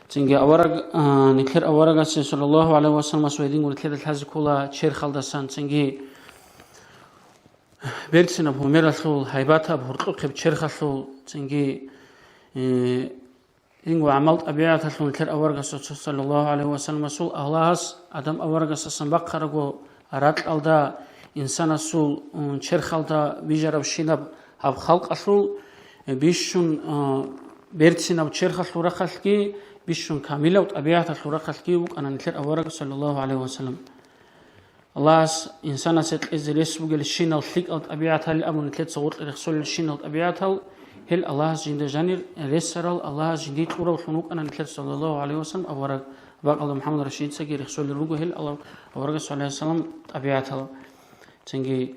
سنجي أورق نتلر أورق صلى الله عليه وسلم سويدين ونتلر الحز كولا تشير خالدسان سنجي بيرتسنا بهمير السول هيباتها بهرطوك بتشير خالسول سنجي إنه عملت أبيعات هلون كر أورجس صلى الله عليه وسلم سول أهلاس أدم أورجس سنبق خرجوا أراد الدا إنسان سول شر خالدا بيجرب شينب هب خلق أسول بيشون بيرتسنا بشر خالو رخلكي بيشون كاملة وأبيعات خالو رخلكي وأنا نكر أورجس صلى الله عليه وسلم الله إنسان سيد إزليس بقول الشين الخلق أبيعات هل أمر نكر صور الرسول الشين أبيعات هل هل الله جند جانير رسال الله جديد ورا وحنوك أنا نكر صلى الله عليه وسلم أورق بق الله محمد رشيد سجى رسول الرجو هل الله أورق صلى الله عليه وسلم أبيعته تنجي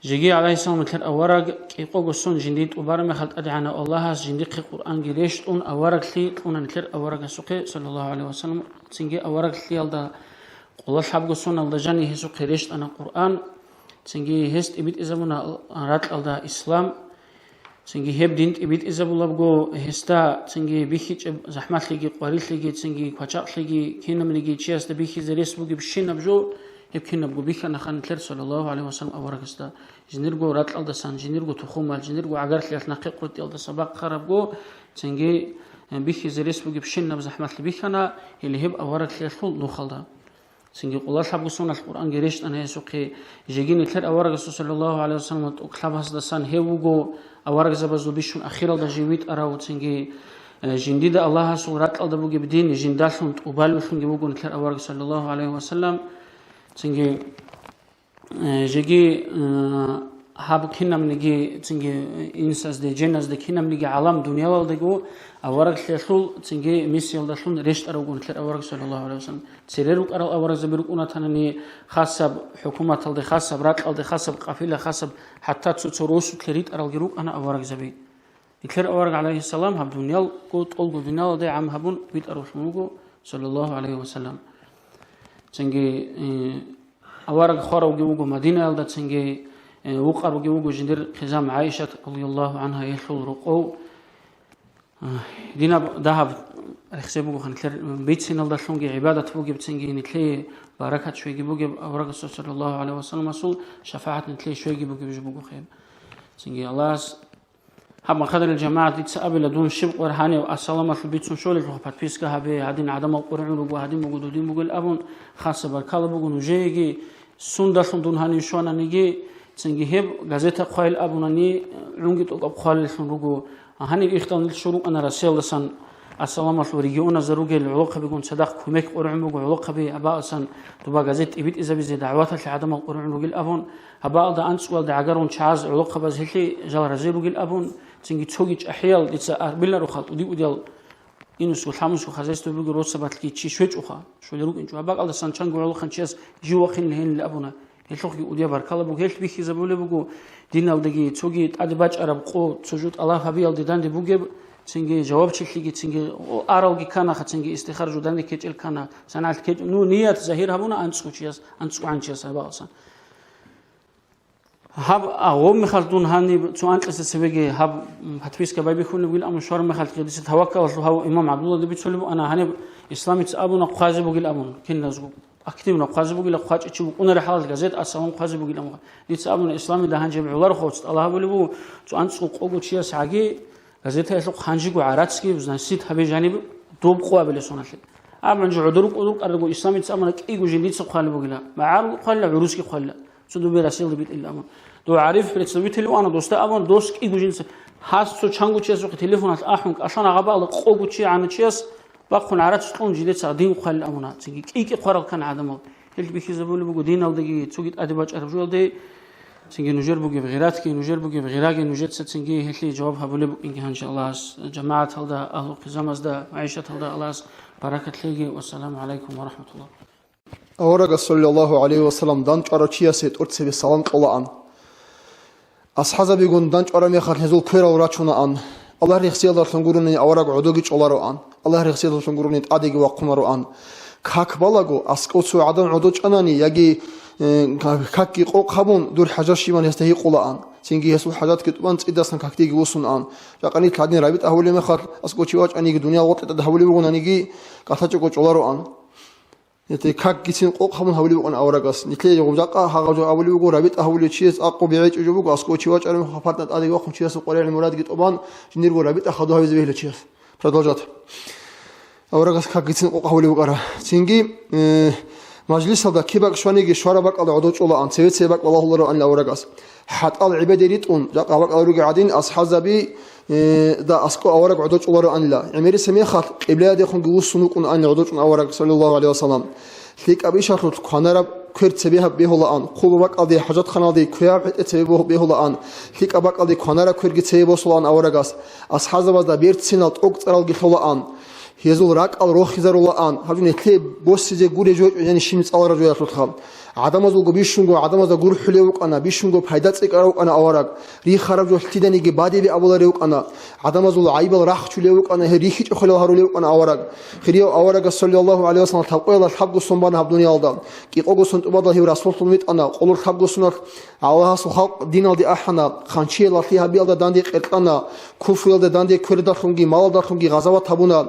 جيجي عليه السلام نكر أورق كيقو قصون جديد وبارم خلت أدعنا الله جديد القرآن جريش أن أورق لي أن نكر أورق سقي صلى الله عليه وسلم تنجي أورق لي الله الله حب قصون الله جاني هسوق ريش أنا القرآن تنجي هست إبيت إزابونا رات الله إسلام تنجي هب دين إبيت إزابولا بقو هستا تنجي بيخيج زحمات لجي قواريت لجي تنجي كواتشاق لجي كينم لجي تشياس تبيخي زريس بقو بشين بجو هب كينم بقو بيخا نخان تلر صلى الله عليه وسلم أورك هستا جنرجو رات الله سان جنرجو تخومال جنرجو عقارت ليات نقي قرتي الله سباق خرب بقو تنجي بيخي زريس بقو بشين بزحمات لبيخانا اللي هب أورك ليات نو خلدا سنجي قول حب سنة القرآن جريشت أنا يسوقي جيجين تلر أورج صلى الله عليه وسلم وكلاب هذا سان هيوجو أورج زبزو بيشون أخيرا ده جيويت أراو سنجي جنديد الله سورات الله بوجي بدين جندالهم وبالو سنجي بوجو تلر أورج صلى الله عليه وسلم سنجي جيجي هاب كنام نجي سنجي إنساس ده جناس ده كنام نجي عالم دنيا والدجو أورج تلول سنجي ميسيال ده شلون ريشت أروجون تلر أورج صلى الله عليه وسلم سيرك أورج زبرك أنا تناني خاصة حكومة تلدي خاصة برات تلدي خاصة قافلة خاصة حتى تروس تلريت أروجروك أنا أورج زبي تلر أورج عليه السلام هب دنيا قلت أولجو دنيا ده عم هبون بيت أروشموجو صلى الله عليه وسلم سنجي أورج خارج وجوجو مدينة ده سنجي وقر وجوجو جندر خزام عائشة رضي الله عنها يخل رقو دينا ذهب رخصبوجو خنكر بيت سنال دشونجي عبادة بوجي بتسنجي نتلي بركة شوي جبوجي أورج صلى الله عليه وسلم مسؤول شفاعة نتلي شوي جبوجي بجبوجو خير سنجي الله هم خدر الجماعة تتسأبل دون شبق ورهاني والسلامة في البيت سنشول الرهبات فيسكها بي هادين عدم القرآن رجوا هادين موجودين بقول أبون خاصة بركالة بقول نجيجي سندشون دون هاني شوانا نجي سنجي هب غازيتا قايل أبوناني لونجي توقع قايل رجوا هاني إختان الشروق أنا رسول لسان السلامة في الرجيون زروجي العلاقة بيكون صدق كمك قرآن بقول علاقة بي أباء سن تبغى غازيت إبيت إذا بيزيد دعوات لعدم القرآن رجل أبون أباء ده أنس والدعجرون شاز علاقة بزهلي جال رزيل رجل أبون تنجي تشوجي أحيال يتسأر بلا رخات ودي وديال إنس والحمص وخزيستو بيجي روت سبات لكي تشي شويش أخا شو اللي روك إنشوا أباء الله سانشان قول خنشيس جوا خين لهين لأبونا يلخي ودي باركالله بقول هيك بيخي زبولة بقول دينا ودقي تشوجي أدباج عرب قو تسجود الله هبيال ديدان دي بقول تنجي جواب تشيكي تنجي أراوجي كنا تنجي استخارج ودان دي كيج الكنا سنعت كيج نو نية زهير هبونا أنسو تشيس أنسو عنشيس أباء سان هب أقوم مخالدون هاني تونت لسه هب هتبيس كباي بيكون بقول أم شهر مخالد كده توكل وهو إمام عبد الله اللي بيتسلم أنا هني إسلامي تأبونا قاضي بقول أبون كنا زوج أكتب من قاضي بقول قاضي تشوف أنا رحلة جزيت أسلم قاضي بقول أم دي تأبونا إسلامي ده هنجيب علا خوت الله بقول بو تونت سوق أقول شيء سعجي جزيت هيسوق هنجي وعراتسكي بزنا سيد هبي جانب دوب قوة بلسونة شيء أما نجوا عدروك أرجو إسلامي تأبونا كي يجوا جديد سوق خالي بقول ما عارف خالي عروسكي خالي سودو براسيل بيت إلا أمان دو عارف بريتسوي تليفون أنا دوستا أمان دوست كي جوجينس هاس سو چانگو چيز وقت تليفونات أحمق عشان أغبى الله قوجو چي عن چيز بقون عرات تكون جديد سعدين وخال أمانات تيجي كي قرار كان عدمه هل بيخي زبون بقول دين أو دقي توجد أدباج أرجو ده تيجي نجر بقول بغيرات كي نجر بقول بغيراك نجد ستيجي هل جوابها بقول إن شاء الله جماعة هذا أهل قزامز ده عيشة هذا الله بركة ليجي والسلام عليكم ورحمة الله أورج صلى الله عليه وسلم دانش أرشيا سيد أرسل السلام قلعان أصحاب بيقول دانش أرمي خر هزول كير وراتشونا أن الله رخصي الله تنقولني أورج عدوجي الله أن الله رخصي الله تنقولني أديك وقمر أن كاك بلغو أسقط عدم عدوج أناني يجي كاكي قابون دور حاجة شيء يستحق قلعان سينجي هسول حاجات كتبان إدرسن كاكتيجي وصون أن لكن كادين رابط أولي مخر أسقط شيء واج أنيجي دنيا وقت تدهولي بقول أنيجي كاتاجو الله أن نتي كاك جسين قوق هم هولي بقون أورجاس نتلي يوم جاكا هاجو أولي بقول رابط أولي شيء أقو بيعيش أجوبك أسكو شيء واج أنا خفرت أدي وقم شيء سقولي المراد جت أبان جنير بقول رابط أخذوها بزبيه لشيء فدوجات أورجاس كاك جسين قوق هولي بقرا سينجي مجلس هذا كيبك شوانيجي شربك على عدوش الله أن سويت سبك الله الله أن أورجاس حتى العبادة ريتون جاكا بك أورج عادين أصحاب زبي دا أسكو أورج عدوش الله أن لا عمري سمي خات قبلة دي خن جوس سنوك أن عدوش أورج صلى الله عليه وسلم ليك أبي شرط خنارب كرت سبيها به الله أن خوب بك أدي حاجات خنادي كياب تسبيه به الله أن ليك أبك أدي خنارب كرت سبيه الله أن أورجاس أصحاب زبز دا بيرت سنات أوقت أرال الله أن هيزول راك الروح يزار الله أن هذون يتلي بوس زي جوري جو يعني شيمس على رجوع يطلق адамაზულგო ბიშუნგო ადამაზა გურჰულე უკანა ბიშუნგო ფაიდა წეკარა უკანა ავარაგ რი ხარაბჯო თიდანიგი ბადები აბოლარე უკანა ადამაზულ აიბალ რახჩულე უკანა ჰე რიხი ჭხოლე ჰარულე უკანა ავარაგ ხრიო ავარაგა სალლალლაჰუ ალეიჰი ვასალამ თაყოლა თაბგო სომბანა აბდუნიალდა ყიყოგო სონტუბადა ჰე რასულთუნ მიტანა ყოლურ თაბგო სუნარ ალლაჰს ხალ დინალდი აჰანა ხანჩიელა თიჰაბიალდა დანდი ყერტანა ქუფილდა დანდი ქერდა ხუნგი მალდა ხუნგი ღაზავა თაბუნა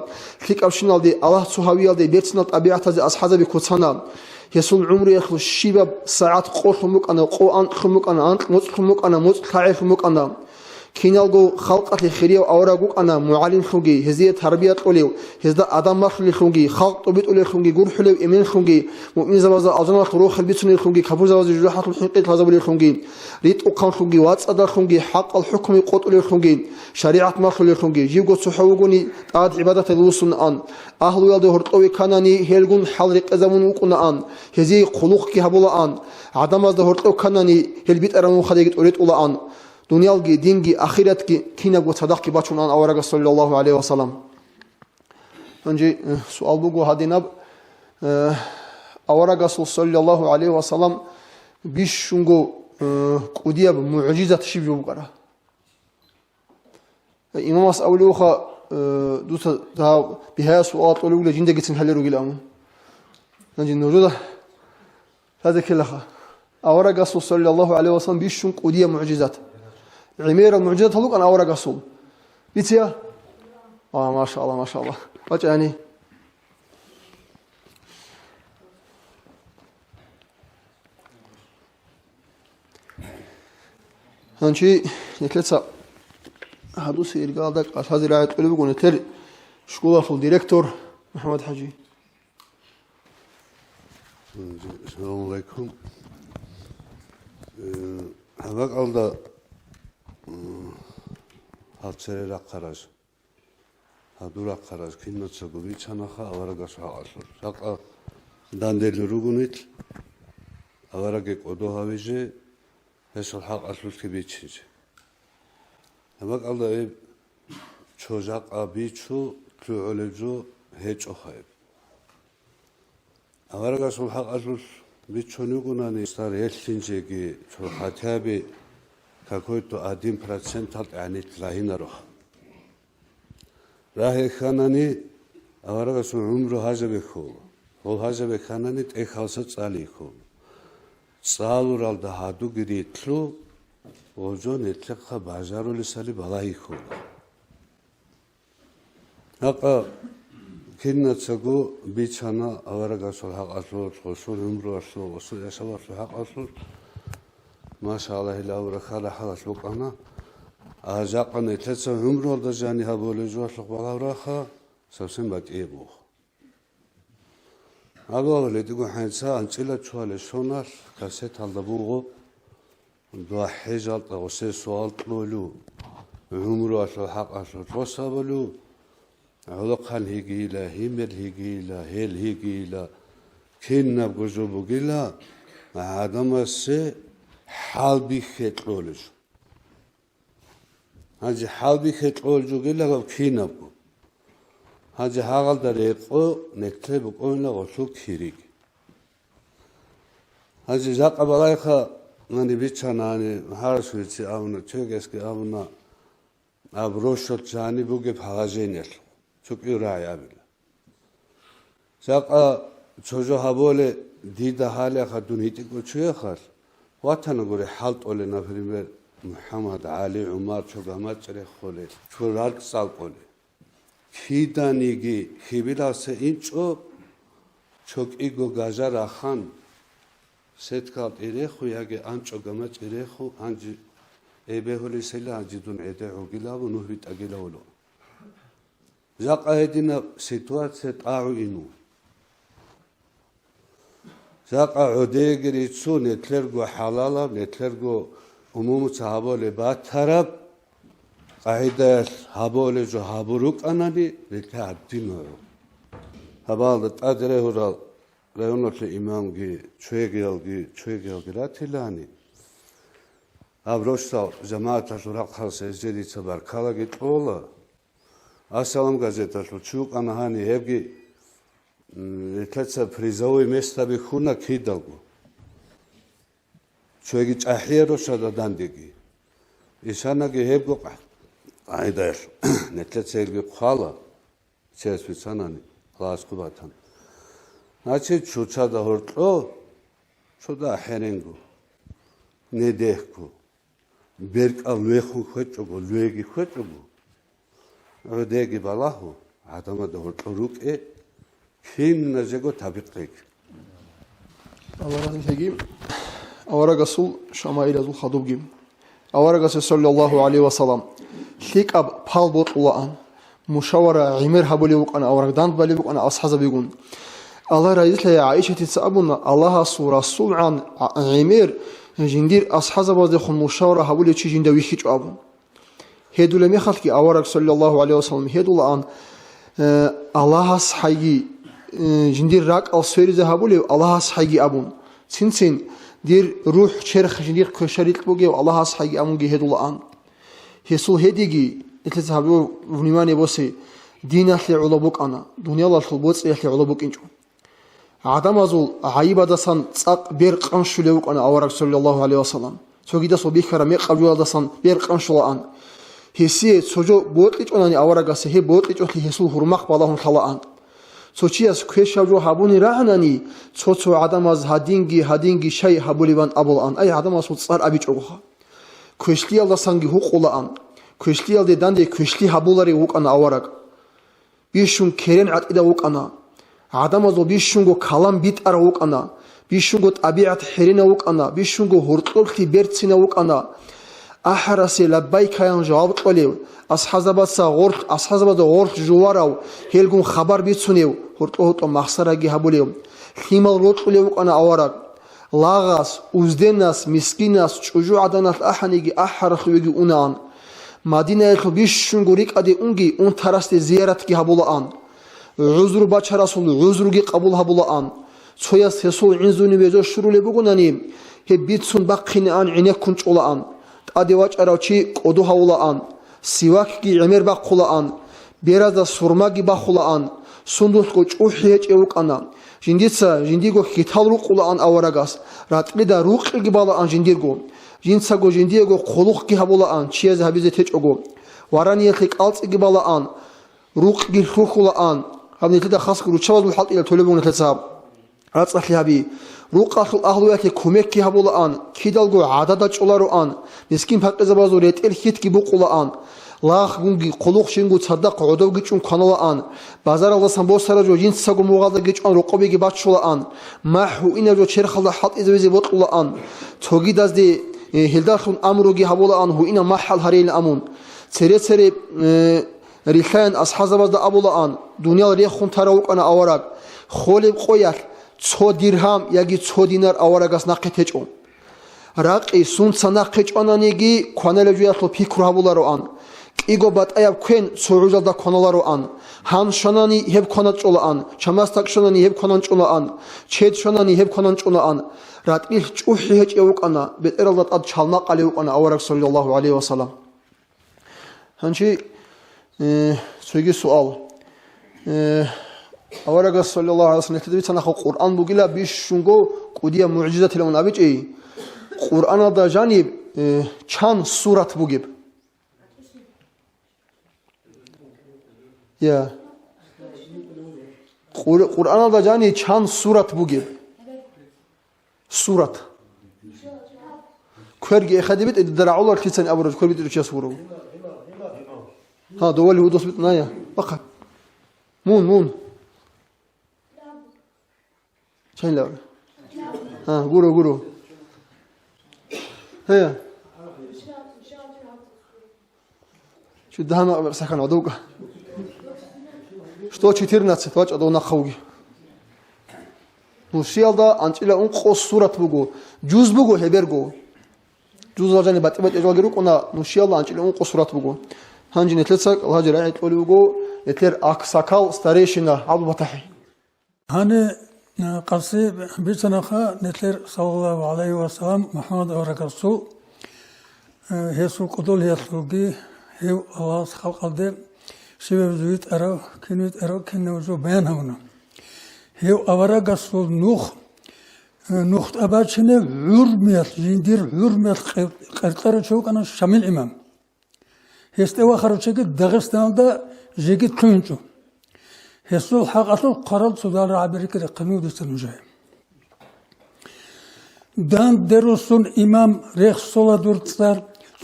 ხიკავშინალდი ალლაჰ სუჰავიალდი ბერცნალ ტაბიათაზე ასჰაზები ქოცანა يسول عمري يخلو الشباب ساعات قرخ مكانا قوان خمكانا انت مصخ مكانا مصخ خايف مكانا كينالغو خلقت الخيريه اوراغو انا معلم خونغي هزيه تربيه قوليو هزدا ادم مخلي خونغي خلق طبيت اولي خونغي غور حلو امين خونغي مؤمن زواز ازنا روح البيتني خونغي كفو زواز جروحات الحقيقه هذا خونغي ريت اوقان خونغي واتس ادا خونغي حق الحكم قوت اولي خونغي شريعه مخلي خونغي جيغو صحوغوني طاعت عبادت الوسن ان اهل يلد هرطوي كاناني هلغون حلق قزمون وقنا ان هزي خلق كي هبولا ان ادم از هرطو كاناني هلبيت ارمو خديت اوريت اولا ان دنيالگي دينگي اخيرتگي كيناگو صدقي بچونان اورغا صلى الله عليه وسلم önce sual bu hadinab اورغا صلى الله عليه وسلم بيشونگو قودياب معجزات شيبو بقرا امام اس اولوخا دوتا دا بها سؤال طولو لجنده گتن حلرو گلام önce نوجودا هذا كلها اورغا صلى الله عليه وسلم بيشون قوديا معجزات عمير المعجزات هلوك أنا أورق أصول بيتيا ما شاء الله ما شاء الله وجعني هنشي نتلسا هادو سير قالدك هذه رعاية قلبك ونتر شكولا في الديركتور محمد حجي السلام عليكم هذاك الله هاتسيرا قراش هادورا قراش كينوتسو بيچاناخا аварагаш хаагасо საყა დანდელი რუგუნით авараге ყოდოհავიჟე ესო ხაყასლუსკი ბიჩიჟე ამაკალდა ჩოჟაყა ბიჩუ ქლუოლეჯო ჰეჭოხაებ аварагаш ხაყასლუს ბიჩონიუგუნანი სტარ ელსინჯეგი ჩო ხათაბი какой-то 1% анит лахинаро рахе ханани аварагас умру хажабе хол ол хажабе ханани техалса цали хол цалурал да хаду гиритлу ожон этлеха бажарули сали балаи хол ака киннацагу бичана аварагас хaqaslur qosul umru aslu qosul yasavaslu haqaslur ما شاء الله لا ورخاله حلس لقنا أجاقنا تلسه عمره الدجاني هبولي جوش لقبلا ورخا سوسن بات إيبو أقول لي تقول حنسا أنتلا شوالي شونار كاسيت هالدبوغو دوا حجال تغسي سوال طلولو عمره أصل حق أصل توصابلو علقان هيجيلا هيمل هيجيلا هيل هيجيلا كنا بجوبو جيلا عدم السي حالبي خطولج هاجي حالبي خطولج جيلا كينابو هاجي هاغال دريقو نكتب قوينا غسو كيريك هاجي زاقا بلايخا ناني بيچاناني هارسويتي آونا تشوغيسكي آونا أبروشو تجاني بوغي بحاجينيل چوكي راي آبيلا زاقا چوجو هابولي ديدا حالي آخا دون هيتيكو چوية خال واتانا غوري حالت أولي نفرمير محمد علي عمر چوغامات چري خولي چورال سال قولي كيدانيگي خيبيلاسه اینچو چوكيگو گاجار آخان ستكالت إريخو ياگي آنچو گامات إريخو آنجي إبهولي سيلا آنجي دون إدعو گلاو نوهبت أگلاولو زاقا هدينا سيتواتسي تاعو إنو زاقا عديگري تسو نتلرگو حلالا نتلرگو عموم صحابولي بات طرب قاعدة هابولي جو هابوروك أناني نتلع الدينو هبالت أدري هرال رأيونك الإمامجي چويگيالجي راتلاني أبروشتال جماعة الرق خالص إزدي تبار كالاجي طولا أسلام газета чук анахани هبجي تلتسا بريزوي места بخونا كيدالجو ჩვენი ჭაჰიერო შადადანდეგი ისანაგი ჰებყა აიდერ ნეთლეცერგი ხალა ცესვიცანანი ლასკუბათან ნაცი ჩუცა და ჰორტლო ჩოდა ჰერენგო ნედეხკო ბერკა ლეხუ ხეჭოგო ლეგი ხეჭოგო როდეგი ბალაჰუ ადამა და ჰორტლო რუკე ფინნაზეგო თაბიტყეკ ავარაგასეგი ავარაგასულ შამაირაზულ ხადობგი ავარაგასე სალლალლაჰუ ალეიჰი ვასალამ ლიკაბ ფალბოტულაან მუშავარა იმერ ჰაბული უყანა ავარაგდან ბალი უყანა ასჰაზაბიგუნ Allah raizle Aişeti sabuna Allah'a Rasul an Emir jindir ashazabazde khun mushawara habul chi jinda wihi chabu hedule mi khalki awarak sallallahu aleyhi ve sellem hedula an Allah'a haygi jindir rak al sörize habul Allah'a haygi abun sinsin dir ruh cherh jindir köşerit buge Allah'a haygi amun ge hedula an hesul hedigi etles habu vnimane bosi dinahli ulabuk ana dunyala khulbots ehli ulabuk inchu Adamazul ayibadasan tsaq bir qanshule uqana awarak sallallahu aleyhi ve sellem sogida sobikara me qabjuladasan bir qanshulaan hesi sojo botliç onani awaragase he botliç otli hesul hurmaq balahun khalaan sochias kweşavjo habuni rahnani tsotso adamaz hadingi shay habulivan abulan ay adamasul tsar abiçoqa kweşli aldasangi huqulaan kweşli alde dande kweşli habulari uqana awarak bishun keren atida uqana Adamaz o bishungo kalam bit ara uqana bishungo tabiat herina uqana bishungo hurtlqi bertsina uqana ahrasi labbaykayan javob qolev ashazabasa gort juvarav helgun xabar bitsunev hurtlo maqsaragi habulev himal rotqlev uqana avarak lağas uzdenas miskinas chuju adanat ahanigi ahrxwegi unan madinayet bishungo riqadi ungi un taraste ziyaratgi habulan Uzru baçarasul uzrugi qabul habulaan soya sesul inzuni bezo şurule bugunani he bitsun baqqini an inekun çolaan adi vaçaravchi qodu haulaan sivakgi emer baqqulaan berazda surmagi baqqulaan sundusqo çuhiye çevuqana jindigo hitalru qulaan avaragas ratli da ruqgi balaan jindirgo jinsago jindigo qoluqgi habulaan chiez habize teçogo varaniyeti qaltsigi balaan ruqgi xuqulaan Habneti de xas ruçavaz muhalt ile tölebun hesab. Ratsahli habi ruqasul ahluyati kumekki habulan kidalgo adada çolaru an miskin paqqaza bazu retel hitki bu qulaan laq gungi quluq shingu sadaq odov gichun kanala an bazar alasan bo sarajo jins sagu muğalda gichun ruqobegi batchola an mahu inajo cherxalda halt izvezi botula an togi dazdi hildakhun amrugi habula an hu ina mahal haril amun sere Rixan ashazabazda abulaan dunyal rexun tarawuqana avarak xolib qoyar 1 dirham yagi 1 dinar avaragas naqeteço raqi sunsa naqeçonanigi kvanelejuyatlo pikru habularo an qigo batayab kwen so'uzalda konalaro an han shonani heb konatçola an chamastak shonani heb konançola an ched shonani heb konançola an ratqi çuhi heçewuqana beteraldat ad çalma qalewuqana avarak sallallahu aleyhi ve sellem hanchi Sögi sual. Avaragas sallallahu aleyhi ve sellem tedbir tanakhu Kur'an bugila biş şungo qudiya mucizat ile unabici. Kur'an'a da janib çan surat bugib. Ya. Kur'an'a da jani çan surat bugib. Surat. Kwergi khadibit idra'ular kisan abraj kwerbit irchas vuru. Ha dovali hudos bitna ya. Fakat. Mun. Çayla. Ha guru. He. Şu daha mı sakan aduka. Что 14 vaç adona xavgi. Nusiyalda ançila un qos surat bugo. Juz bugo hebergo. Juz vajani batbat ejwagiru qona nusiyalda ançila un qos surat bugo. Hangi netletsak Allah Celle etoliugo netler aksakal stareshina Abdul Batahi. Hani qasi bir sanaqa netler sallallahu aleyhi ve sellem Muhammed Arakasu hesu qudul yaslugi hev avaz xalqalde sebebiyet ara kinut ara kinnozo bayan hamna hev Arakasu nuh نخت أباچنه عرميت جندير عرميت قرطرة شوك أنا شامل إمام هستوا خرجك داغستان دا جيجي تونجو هسول حقاتو قرال سودان عبرك قنود السنجاي دان دروسون إمام ريخ صولا دورتسار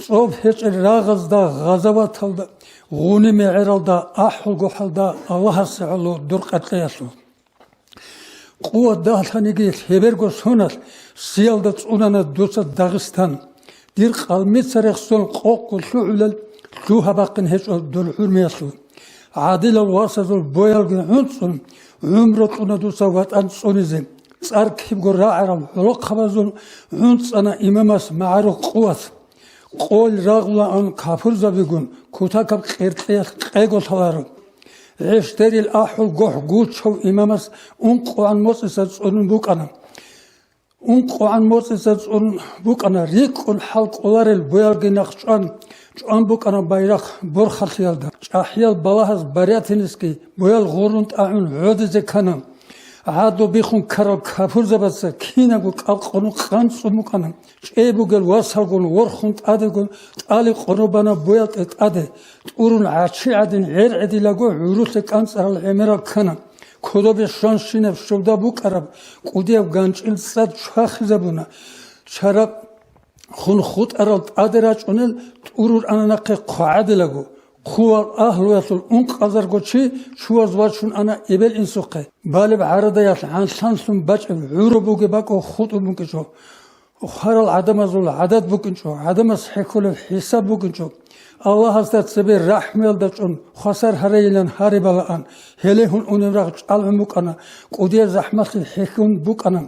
صوب هيش الراغز دا غزوات دا غوني معرال دا أحل قحل دا الله سعلو دور قتلياسو قوة داخلانيجي هبرغو سونال سيال دا تسونانا دوسا داغستان دير قلمي سريخ سون قوق الشعلال شوها باقن هيش دور حرمياسو عادل الواسط البويل جنسون عمرتنا دوسا واتان سونيزم صار كيف قرا عرب حلق خبزون عنص أنا إمامس معروف قوة قول رغم أن كافر زبيقون كتاكب قرطيس قيقو ثوارو عشتري الأحل قوح قوت شو إمامس أنقو عن مؤسسة أن بوكنا أنقو عن مؤسسة أن بوكنا ريق الحلق أولار البويل جنخشان جان بوكنا بايرق برخل يالدا أحيال بلاحظ برياتينسكي بويل غورنت أعون عود زكنا عادو بيخون كارل كافر زبادسا كينا قول قلقونو خانسو مقانا شعيبو قل واسالقون ورخون تادقون تالي قربانا بويلت اتاده تقورون عاشي عدين عير عدي لقو عروسي كانسر العميرا كانا كودو بيشان شينف شودا بوك عرب قوديب غانش الساد شاخي زبونا شراب خون خود ارال تادراج اونل تقورون انا نقي قاعد لقو خوال أهل ويصل أنق أزر قدشي شو أزواجون أنا إبل إنسوقي بالب عرضة يصل عن سانسون باج عربو جباك وخوط بوكنشو وخارل عدم أزول عدد بوكنشو عدم صحيكول حساب بوكنشو الله هستات سبيل رحمة داشون خسر هريلان هارب الآن هليهون أنمرق علمك أنا قدير زحمة الحكم بوك أنا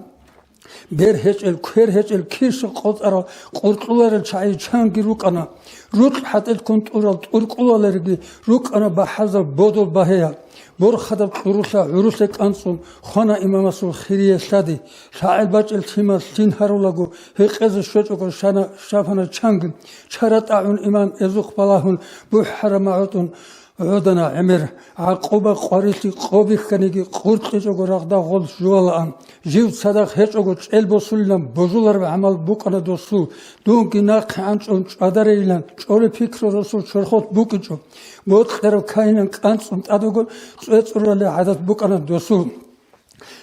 بير هجل كير هجل كيش قطرة قرطولار الشاي شانجي روك أنا روك حتى كنت أورال قرطولارجي روك أنا بحذر بدل بهيا بور خدم عروسك أنصم خنا إمام رسول خيرية شادي شاعر باج التيمة سين هرولagو هيقز الشوجو شانا شافنا شانج شرط عون إمام إزوق بلاهون بحر معطون عودنا عمر عقوبة قاريتي قوبي خنيجي قرطي جوجو رغدا غول جوالان جيو صدق هيجوجو البوسولان بوزولار بعمل بوكنا دوسو دون جناق عنصون قدريلان شوري فكر رسول شرخوت بوكجو موت خير كاينن قانصون تادوغو صورله عدد بوكنا دوسو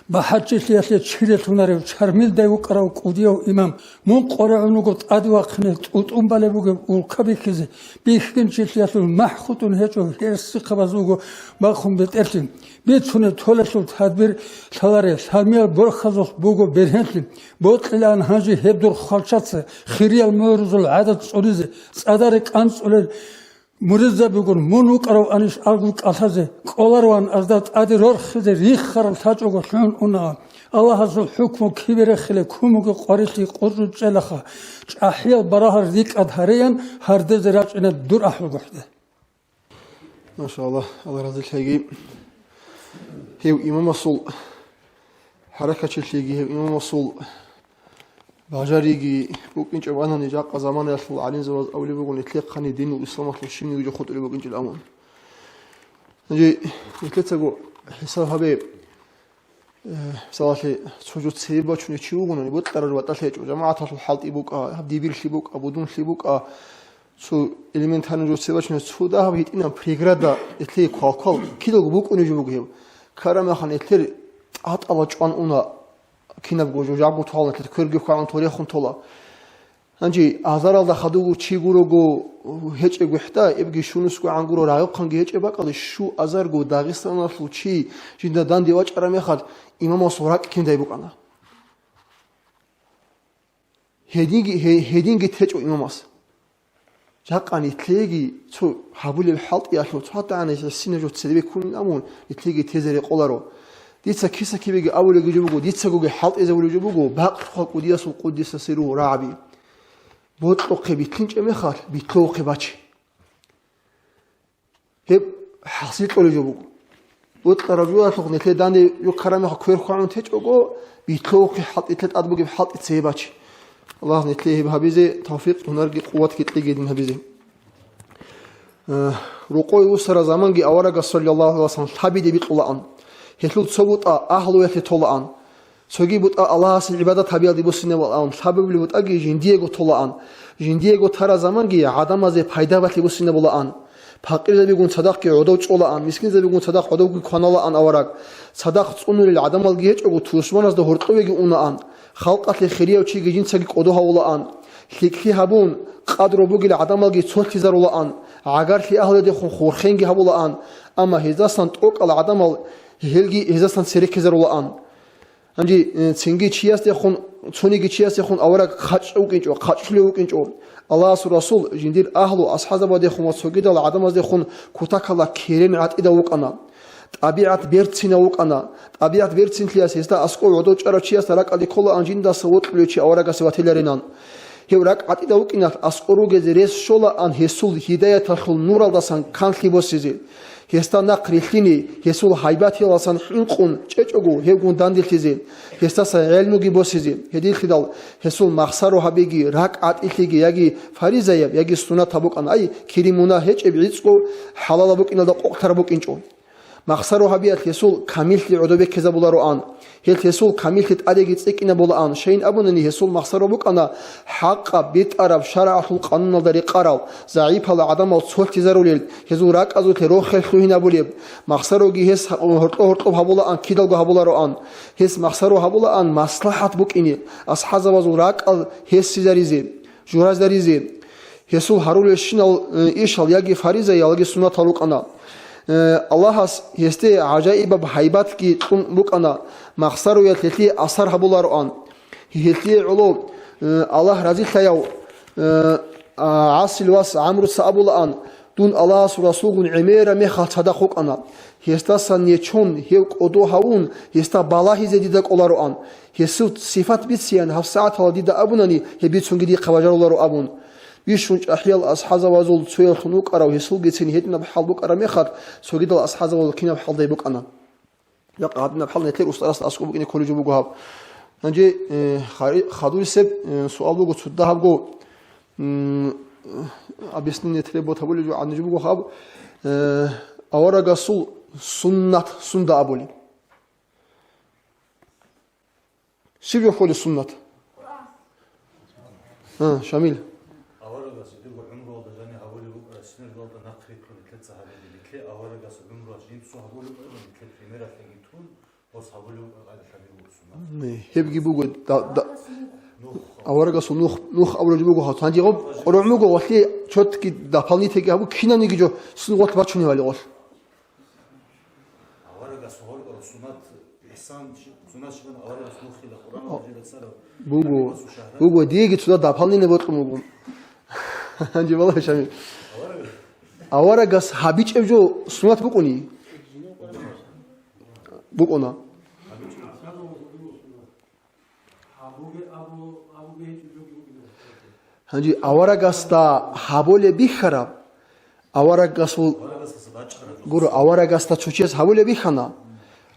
بحاجة ليش شيرتوناري شرميل دايو كراو قوديو إمام من قرعنو قط أدوا خنت وتقوم بالبوجو والكبي كذا بيخن شيء محخوتون هيجو هيرسي خبازوجو باخم بترتين بيتونه تولسو تدبير سالاري سالميل برخزوس بوجو برهنتين بوتلان هاجي هبدور خالشاتس خيريال مورزول عدد صوريزه صدارك أنصول مرزا بيقول منو كرو أنيش أقول كأساسه كولروان أزداد أدي رخصة ريخ خرل تاجو شون أنا الله عز الحكم كبير خلي كومك قارسي قرر جلخا أحيال براه ذيك أدهريان هرد زراج إن الدور أحلى وحده ما شاء الله الله رضي الحقيقي هي إمام الصول حركة الحقيقي هي إمام الصول باجاريجي بوكينش أبانا نجاق زمان يصل علين زواج أولي بقول نتلاق خاني دين والإسلام الشيمي ويجو خط اللي بوكينش الأمان نجي نتلاق تقول حساب هبيب صلاحي سجود سيبا شنو يشوفون يبغى تقرر وتشيء جماعة الحالت يبوك هبدي بير شيبوك أبو دون شيبوك شو إلمنت هنجو سيبا شنو سودا هبيت إنهم بريغرادا نتلاق كل كيلو بوك ونجوبوك هيو كرامة خان نتلاق عط أواج عن أنا كنا بقول جابوا طالع كرجع كان طريق خن طلع هنجي أزار الله خدوه تشيجورو جو هيج إجوحتا يبقى شو نسكو عنقولو رايق خن هيج يبقى قال شو أزار جو داغستان أصله شيء جدا دان ديواج أرمي خد إمام صورات كم ده يبقى أنا هدينجي تهج إمام أص جاك أني تلاقي شو حبولي بحالت ياشلو حتى أنا السنة جو تسلبي كون أمون تلاقي تزري قلرو ديتسا كيسا كيبيجي أول يجيبوجو ديتسا جوجي حالت إذا ولي يجيبوجو باق خلق ودياس وقديس سيرو رعبي بطلق بيتلينج أميخال بيتلوق باتشي هب حصيت ولي يجيبوجو بطلق رجوع تلق نتلي داندي يو كرامي خير خوان تيجوجو بيتلوق حالت إتلت أدبوجي حالت إتسي باتشي الله نتلي هب هبيزي توفيق ونرجع قوات كتلي جدين هبيزي رقوي وسر زمانجي أورجا صلى الله عليه وسلم حبيدي بيطلع هتلو تصوت أهلو يثي طلعان Sogi but Allah'ın ibadet tabi aldı bu sene olan tabi but agi jindiye gotolaan jindiye gotara zaman ki adam azı fayda batı bu sene bulaan fakir de bir gün sadak ki oda uçolaan miskin de bir gün sadak oda ki kanalaan avarak sadak sunul adam algı hiç o tuşman az da hortlu ve unaan halkat le khiriye uçi gecin sagik oda haulaan hikhi habun qadro bugil adam algı çok tizar ulaan agar ki ahli de khurxengi habulaan ama hizastan tok al adam al helgi hizastan serik tizar ulaan Anji singi çiyas de khun çoni gi çiyas de khun avara khaç ukinço khaçle ukinço Allah Rasul jindir ahlu ashaba de khum sogidal adam de khun kutakala keren at ida uqana tabiat bertsina uqana tabiat bertsintliyas esta asko odo çara çiyas rak ali kola anjinda sawotluçi avara gasvatelerenan hevrak at ida uqinat askoru gezeres shola an hesul hidayat khul nur aldasan kanli bosizi Hesta naqrilini Hesul haybati alasan inqun çeçogu hevgun dandiltizi Hesta sa elnugi bosizi hedil khidal Hesul maqsaru habegi raqat itligi yagi farizaya yagi sunat tabuk an ay kirimuna heç ebizqo halala buk inada qoqtar buk inço maqsaru habiyat Hesul kamilli udobek kezabularu an Hesul kamilli adegi tsikina bola an şeyin abunani Hesul maqsaru buk ana haqqa bit arab shara'ul qanun dari qaral zaif ala adam al sohtizarul Hesul raq azu tero khilhina bulib maqsaru gi hes horto habula an kidalgo habularu an hes maqsaru habula an maslahat buk ini ashaza wazu raq al hes sizarizi jurazdarizi Hesul harul shinal ishal yagi fariza yalgi sunat haluqana Allahas heste acayip haybat ki tun bukana maqsaru yatli asar habular an heti ulu Allah razil tayav asil was amru sabul an dun Allah rasulun imera me khatada khukana hesta saniyechun hev odo haun hesta balahi zedidak olaru an hesut sifat bitsiyan hafsaat halidida abunani hebitsun gidi qawajarular abun Bishunç ahyal ashaza wazul tsuya khunuk araw hisul gitsin hedna bhal buk ara mekhat sogidal ashaza wal kina bhal day buk ana yaqadna bhal netler ustaras asku buk ne koleju buk hab anje khadul seb sual buk sudda hab go abisni netle bot habul ju anju buk hab awara gasul sunnat sunda abuli Sivyo kholi sunnat Şamil Hebgi bugu awara gasu nuh awra bugu ha tanji go qorumugo wali chotki da palni tegi habu kinani gijo sun got bachuni vali gol awara gasu hol sunat ihsan sunat shiban awara gasu nuh khila quran bugu digi tuda da palni ne botmugo anji wala shami awara gas habich evjo sunat buquni buqona Hanji awara gasta habole bixara awara gasul guru awara gasta chuches habole bixana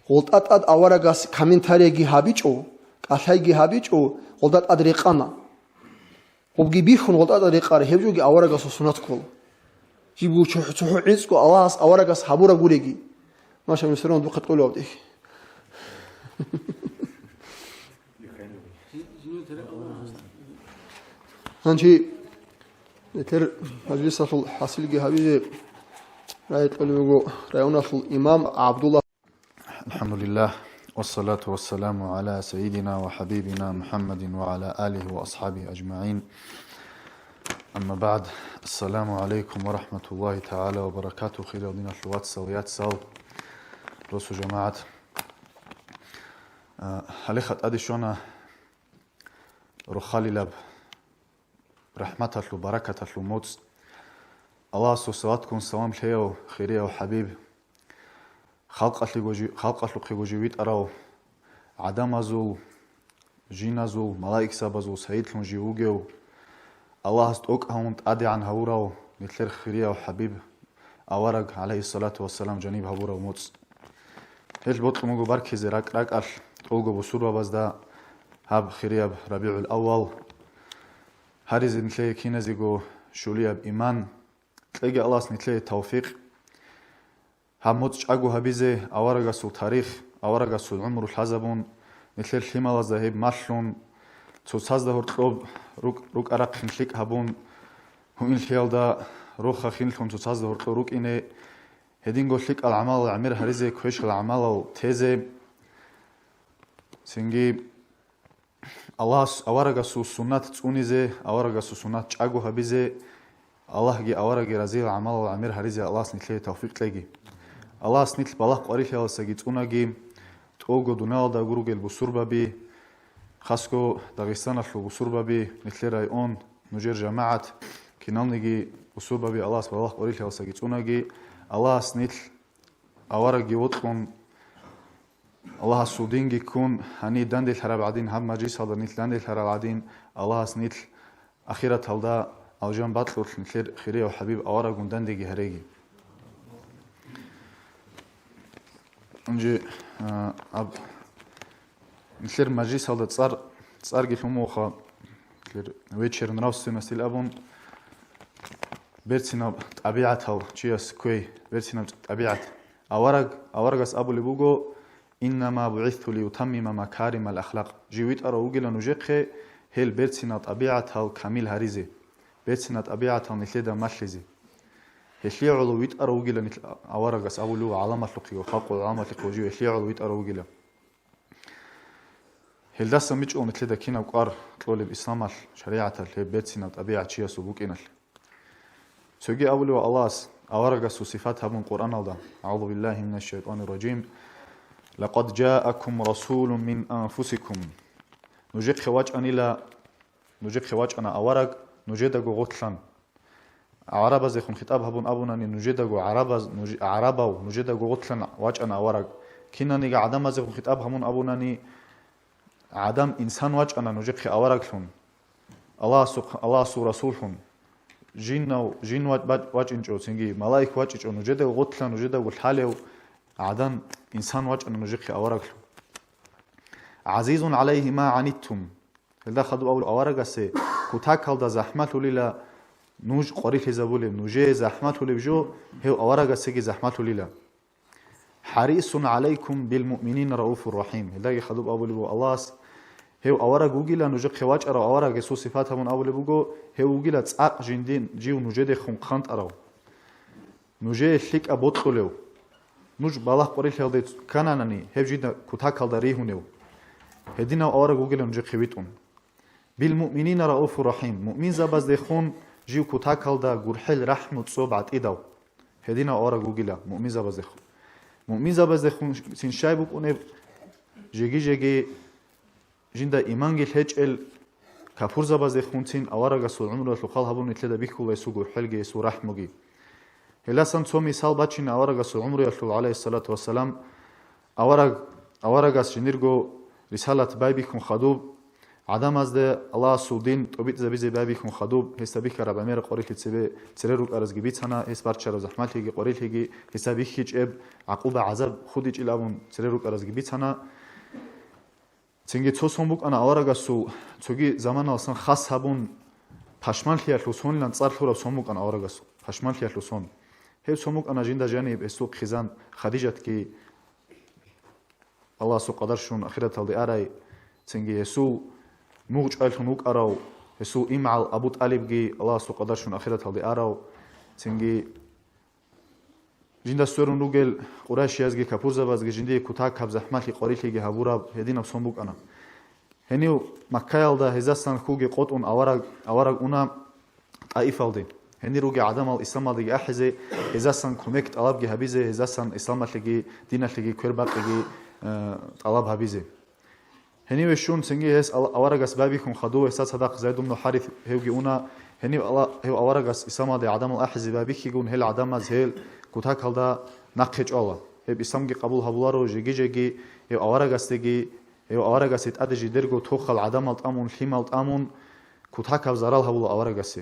goltat ad awara gas commentary gi habicho qashay gi habicho goltat ad riqana obgi bixun goltat ad riqara hebjo gi awara gas sunat kol jibu chuhu izko awas awara gas habura guregi masha misron bu qatqulu abdi Hanji neter majlisatul hasil gi habize rayet qalugo rayunatul imam Abdullah Alhamdulillah wassalatu wassalamu ala sayyidina wa habibina Muhammadin wa ala alihi wa ashabihi ajma'in Amma ba'd assalamu alaykum wa rahmatullahi ta'ala wa barakatuh khayr dina khawat sawiyat saw dostu jamaat halikhat adishona rukhalilab رحمته وبركته وموت الله صلواتكم سلام خير خيريا وحبيب خلق لقي أراو عدم أزول جين أزول ملائكة سبزول سعيد لهم جيوجو الله استوك هون أدي عن هوراو مثل خيريا وحبيب أورق عليه الصلاة والسلام جنيب هورا وموت هل بطل مجو بركز راك أل أوجو بسورة بس ده هاب خيريا ربيع الأول هاريز نتلاقي كينا زيجو شوليا بإيمان تلاقي الله نتلاقي توفيق هموتش أجو هبيزة أورجا سو تاريخ أورجا سو عمر الحزبون نتلر حمال ذهب مالون تصاز ده هرتلوب روك أرق خنشلك هبون هون الخيال ده روخ خنلون تصاز ده هرتلو روك إنه هدين قلتلك العمال عمر هرزة كويش العمال تيزة سنجي الله أورجا سنات تونيزة أورجا سنات تجاو هبيزة الله جي أورجا رزيل عمال عمر هرزة الله سنتلي توفيق تلاقي الله سنتل بالله قريش يا سجيت أوناجي توجو دونال دا جروجل بسوربا بي خاسكو داغستان الفلو بسوربا بي نتلي رايون نجير جماعة كنالنجي بسوربا بي الله بالله قريش يا سجيت أوناجي الله سنتل أورجا وطلون الله سودينجي كون هني دندل الحرب عادين هم مجلس هذا نتل دندل الحرب عادين الله سنتل أخيرا هذا الجان بطلور نتلي خيرية وحبيب أورجا دندجي هريجي انجي اب نتلر مجلس هذا تصار جي فموخا نتلر ويتشر نراوس مسيل ابون بيرتنا طبيعتها تشيس كوي بيرتنا طبيعت اورغس ابو لبوغو انما بعثت ليتمم مكارم الاخلاق جيويت اروغلا نجخه هل بيرتنا طبيعتها كامل هريزه بيرتنا طبيعتها نتلدا ماشليزي هشلي علويت أروجيلا نتل أورجس أولو علامة لقي وخاق علامة لقي وجو هشلي علويت أروجيلا هل ده سميج أو نتل ده كنا وقار طلول الإسلام الشريعة اللي بيتنا طبيعة شيء سبوك إنل سوجي أولو الله أورجس وصفاتها من القرآن الله أعوذ بالله من الشيطان الرجيم لقد جاءكم رسول من أنفسكم نجيك خواج أنا أورج نجيد غوتلان عربة زي خن خطاب هبون أبونا نجدجو عربة ونجدجو غطلنا واجأنا ورق كنا نيجا عدم زي خن خطاب همون أبونا ني عدم إنسان واجأنا نجدخ أورق لهم الله سو رسولهم جين واج إنجو سنجي ملاك واج إنجو نجدجو غطلنا نجدجو الحالة عدم إنسان واجأنا نجدخ أورق لهم عزيز عليه ما عنتم هذا خدوا أول أورق سي كتاكل دا زحمة لله نوج قريت زبولي نوجي زحمته لبجو هو أورجا سجي زحمته لله حريص عليكم بالمؤمنين رؤوف الرحيم هذا خدوب أبو لبو الله هو أورجا وجيلا نوج خواج أرى أورجا سو صفاتها من أبو لبو هو وجيلا تساق جندين جيو نوجد خنقانت أرى نوجي شيك أبوتلو نوج بالله قريت هذا كانني هو جدا كتاكل داريهونيو هدينا أورجا وجيلا نوج خويتون بالمؤمنين رؤوف الرحيم مؤمن زباز دخون جيو كتاكل دا غرحل رحمة صوبعت إداو هدينا أورا جوجلا مؤمن زبازخون سين شايبوك أني جيجي جندا إيمان جل هجل كفور زبازخون سين أورا جسول عمره لخال هبون نتلدا بيكول يسوع غرحل جي يسوع رحمة جي هلا سان تومي سال باتشين أورا جسول عمره يسوع عليه الصلاة والسلام أورا جس جنيرجو رسالة بايبكم خدوب عدم از ده الله سودين طبيت زبيزي بابي كون خدوب حسابي كرب امير قريت تسبي تسررو ارز گبيتنا اس بارچرو زحمت هيگي قريت هيگي حسابي هيچ اب عقوبه عذاب خودي چلابون تسررو ارز گبيتنا تنگي تو سومبوك انا اورگاسو تسوگي زمان алсан خاص هبون پشمال خيالوسون لان صرفو سومبوك انا اورگاسو پشمال خيالوسون هي سومبوك انا جندا جانب اسو خزان خديجت كي الله سو قدرشون اخرت الدي اري تنگي يسو موج ألخنوك أراو يسوع إمعال أبو طالب جي الله سو قدرشون آخرت هالدي أراو تنجي جندا سورون روجل قراش يازجي كابوزا بازجي جندي كتاك هب زحمتي قريتي جي هبورا هدينا بسومبوك أنا هنيو مكايل ده هزاسان خوجي قطون أورق أنا طائفة هني روجي عدم الإسلام دي أحزة هزاسان كونكت ألاب جي هبيزة هزاسان إسلام لجي دين لجي كربات لجي ألاب هبيزة هني وشون سنجي هس أورجس بابيكم خدوه إحساس هذا زيد بن حارث هيوجي أنا هني الله هو أورجس إسلام ده عدم الأحزة بابيك يقول هل عدم زهل كتاك هذا نقش الله هب إسلام جي قبول هبولارو جي هو أورجس تجي هو أورجس يتأدي درجو توخل عدم الأمون حمل الأمون كتاك هزارال هبول أورجس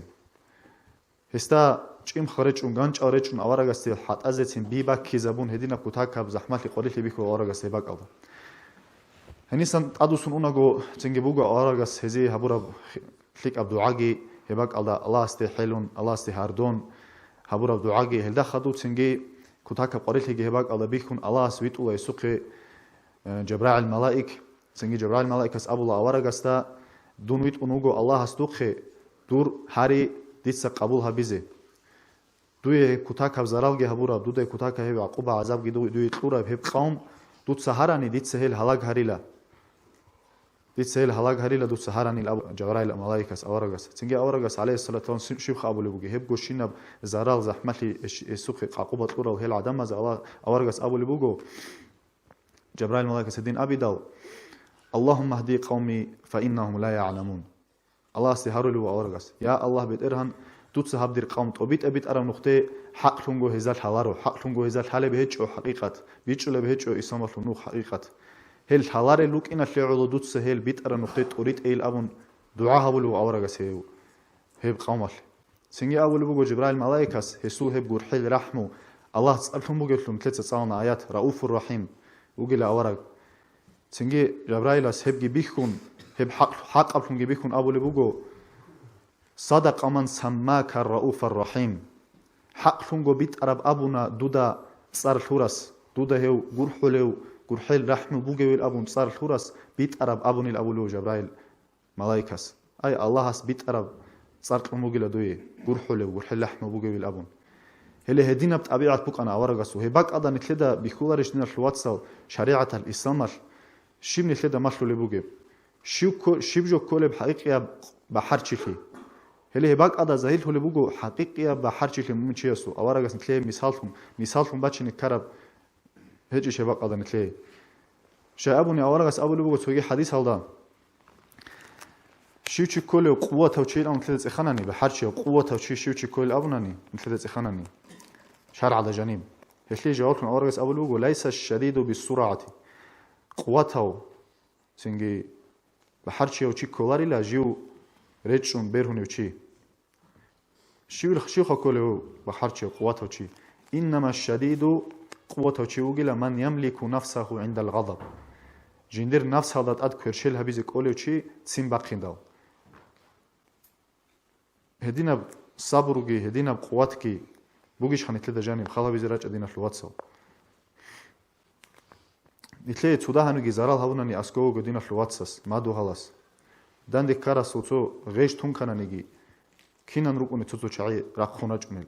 هستا چیم خارج اون گنج آرچ اون أورجس حت أزتين بيبك كيزبون هدينا كتاك بزحمة قريت بيكو أورجس بيبك الله هنيسان أدوسون أوناغو تنجبوغا أورغاس هزي هبورا خليك أبدوعاجي هباك الله استحيلون الله استهاردون هبورا أبدوعاجي هل دخلوا تنجي كتاك قريت هجي هباك الله بيكون الله سويت الله يسوق جبراء الملائك Цинги Джабраил малайкас абула аварагаста дунвит унуго Аллах астухе дур хари дитса қабул хабизе. Дуе кутака заралге хабура дуде кутака хев ақуба азабги дуе тлура хев қаум дут сахарани дитса хел халаг харила. Дитса хел халаг харила дут сахарани Джабраил малайкас аварагас. Цинги аварагас алейхиссалату вассалам шиф абулебуге хев гошинаб зарал захмати эсухе қақуба тлура хел адамаз аварагас абулебуго Джабраил малайкас дин абидал اللهم اهدي قومي فإنهم لا يعلمون. الله استهاروا له أورغاس. يا الله بيترهن توتس هبدير قوم توبيت أبيت أرم نقطة حق لونجو هزال حلارو حق لونجو هزال حلا بهجو حقيقة بيجو لبهجو إسلام لونو حقيقة. هل حلار لوك إن الشعور دوتس هل بيت أرم نقطة أريد إيل أبون دعاء هبلو أورغاس هيو هب قومال. سنجي أول بوجو جبرائيل ملايكاس هسو هب جورحيل رحمو الله تسألهم بوجو ثلاثة صاونا آيات رؤوف الرحيم وجل أورغ. سنجي جبرائيل هبجي بيخون هب حق قبلهم بيخون أبو لبوجو صدق من سماك الرؤوف الرحيم حق لونجو بيت أرب أبونا دودا صار الحرس دودا هو جرحلو جرحل رحم بوجو الأبون صار الحرس بيت أرب أبوني الأبولو جبرائيل ملايكاس أي الله هس بيت أرب صار كلامه جل دويه جرحلو جرحل رحم بوجو الأبون هله هدينا بطبيعة بوك أنا أورجاسو هباك أدا نتلدا بخولارش دينا الواتسال شريعة الإسلام شيب نتلدا ماشلو لبوجي شيب جو كل بحقيقة بحرشلي هله هباك أدا زهيل هو لبوجو حقيقة بحرشلي من شيء أورجاس نتلي مثالهم باتش نكرب هجي شباك أدا نتلي شابوني أورجاس أبو لبوجو توجي حديث هذا شيوتشي كل قوة توشيل أو نتلدا إخناني بحرشي قوة توشيل شيوتشي كل أبوناني نتلدا إخناني شرع على جانب هشلي جوابكم أورجاس أبو لبوجو ليس الشديد بالسرعة قوته سنجي بحرشي أو شيء كولاري لا جيو ريتشون بيرهوني وشي شيو خكوله بحرشي قوته وشي إنما الشديد قوته وشي وجل من يملك نفسه عند الغضب جندر نفس هذا أذكر شيل هبيزك أولي وشي تسين باقين داو هدينا صبرجي هدينا بقوتك بوجيش خنتلدا جانب خلا بيزراج أدينا في الواتساب نتلي تودها نجي زرال هونني أسكو قدينا في الواتساس ما دو خلاص داندي كارا سوتو غيش تون كنا نجي كينا نروقوني توتو شعي راقونا جمل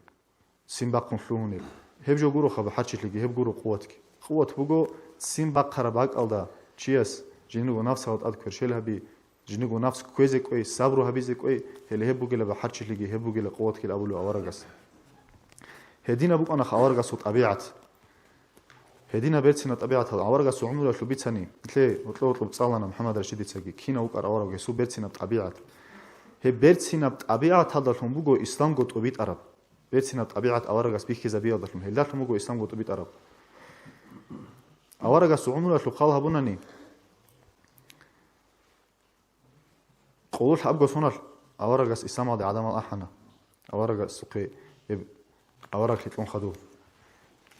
سيمباقون فلوني هب جو جورو خب حاتشي لجي هب جورو قوتك قوت بوجو سيمباق خرباق ألدا تشيس جنوب نفس هاد أذكر شيلها بي جنوب نفس كويزك كوي صبرو هبيزك كوي هل هب بوجي لب حاتشي لجي هب بوجي لقوتك الأولو أورجاس هدينا بوك أنا خأورجاس وطبيعة هدينا بيرتنا طبيعة الأورجاس وعمره شو بيتسني تلاقي وطلب تصالنا محمد رشيد تسجي كينا وقر أورجاس سو بيرتنا طبيعة هي بيرتنا طبيعة هذا الهم بوجو إسلام قط وبيت عرب بيرتنا طبيعة أورجاس بيخي زبيا هذا الهم هلا الهم بوجو إسلام قط وبيت عرب أورجاس وعمره شو خالها بناني قول حب جسونا أورجاس إسلام هذا عدم الأحنا أورجاس سقي أورجاس يتلون خدوه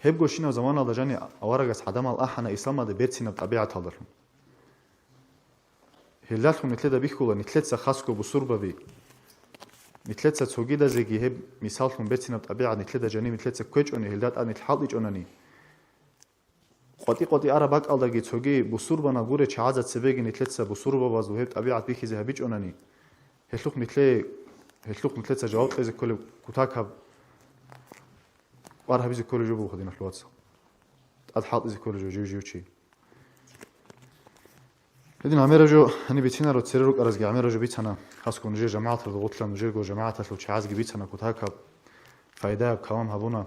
هب جوشينا زمان هذا جاني أورجاس عدم الأحنا إسلام هذا بيرتنا بطبيعة هذا الهم هلالهم نتلدا بيخولا نتلتسا خاسكو بصوربة بي نتلتسا تسوجيدا زيجي هب مثالهم بيرتنا بطبيعة نتلدا جاني نتلتسا كويج أني هلات أن نتحالج أنني قطي أرباك ألداجي تسوجي بصوربة نقولة شعازة سبيجي نتلتسا بصوربة بازو هب طبيعة بيخي زهبيج أنني هلوك نتلتسا جواب تلزي كل كتاكها وارها بيزي كل جوبو خدينا في الواتس أضحط إزي كل جو شيء لكن عمير جو هني بيتنا رو تسيرك أرزق عمير جو بيتنا خاصكم نجي جماعة الضغوط لنا نجي جو جماعة لو تشعاز بيتنا كتاكا فايدة بكلام هبونا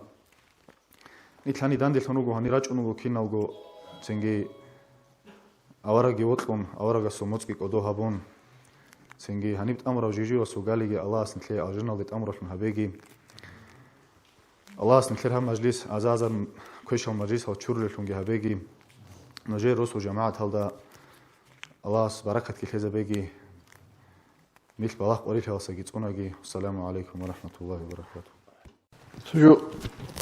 نتلاني داندي ثنوجو هني راج أنوجو كينا وجو سنجي أورجي وطلم أورجا سوموتكي كدو هبون سنجي هني بتأمر وجيجي وسوقالي الله سنتلي الجنة بتأمر من هبيجي الله سنتلي هم مجلس عزازا كويش المجلس هو تشور للفنجي هبيجي نجي روس وجماعة هذا الله بركة كل هذا بيجي مثل بلاق قريت وسجيت أناجي السلام عليكم ورحمة الله وبركاته. سجو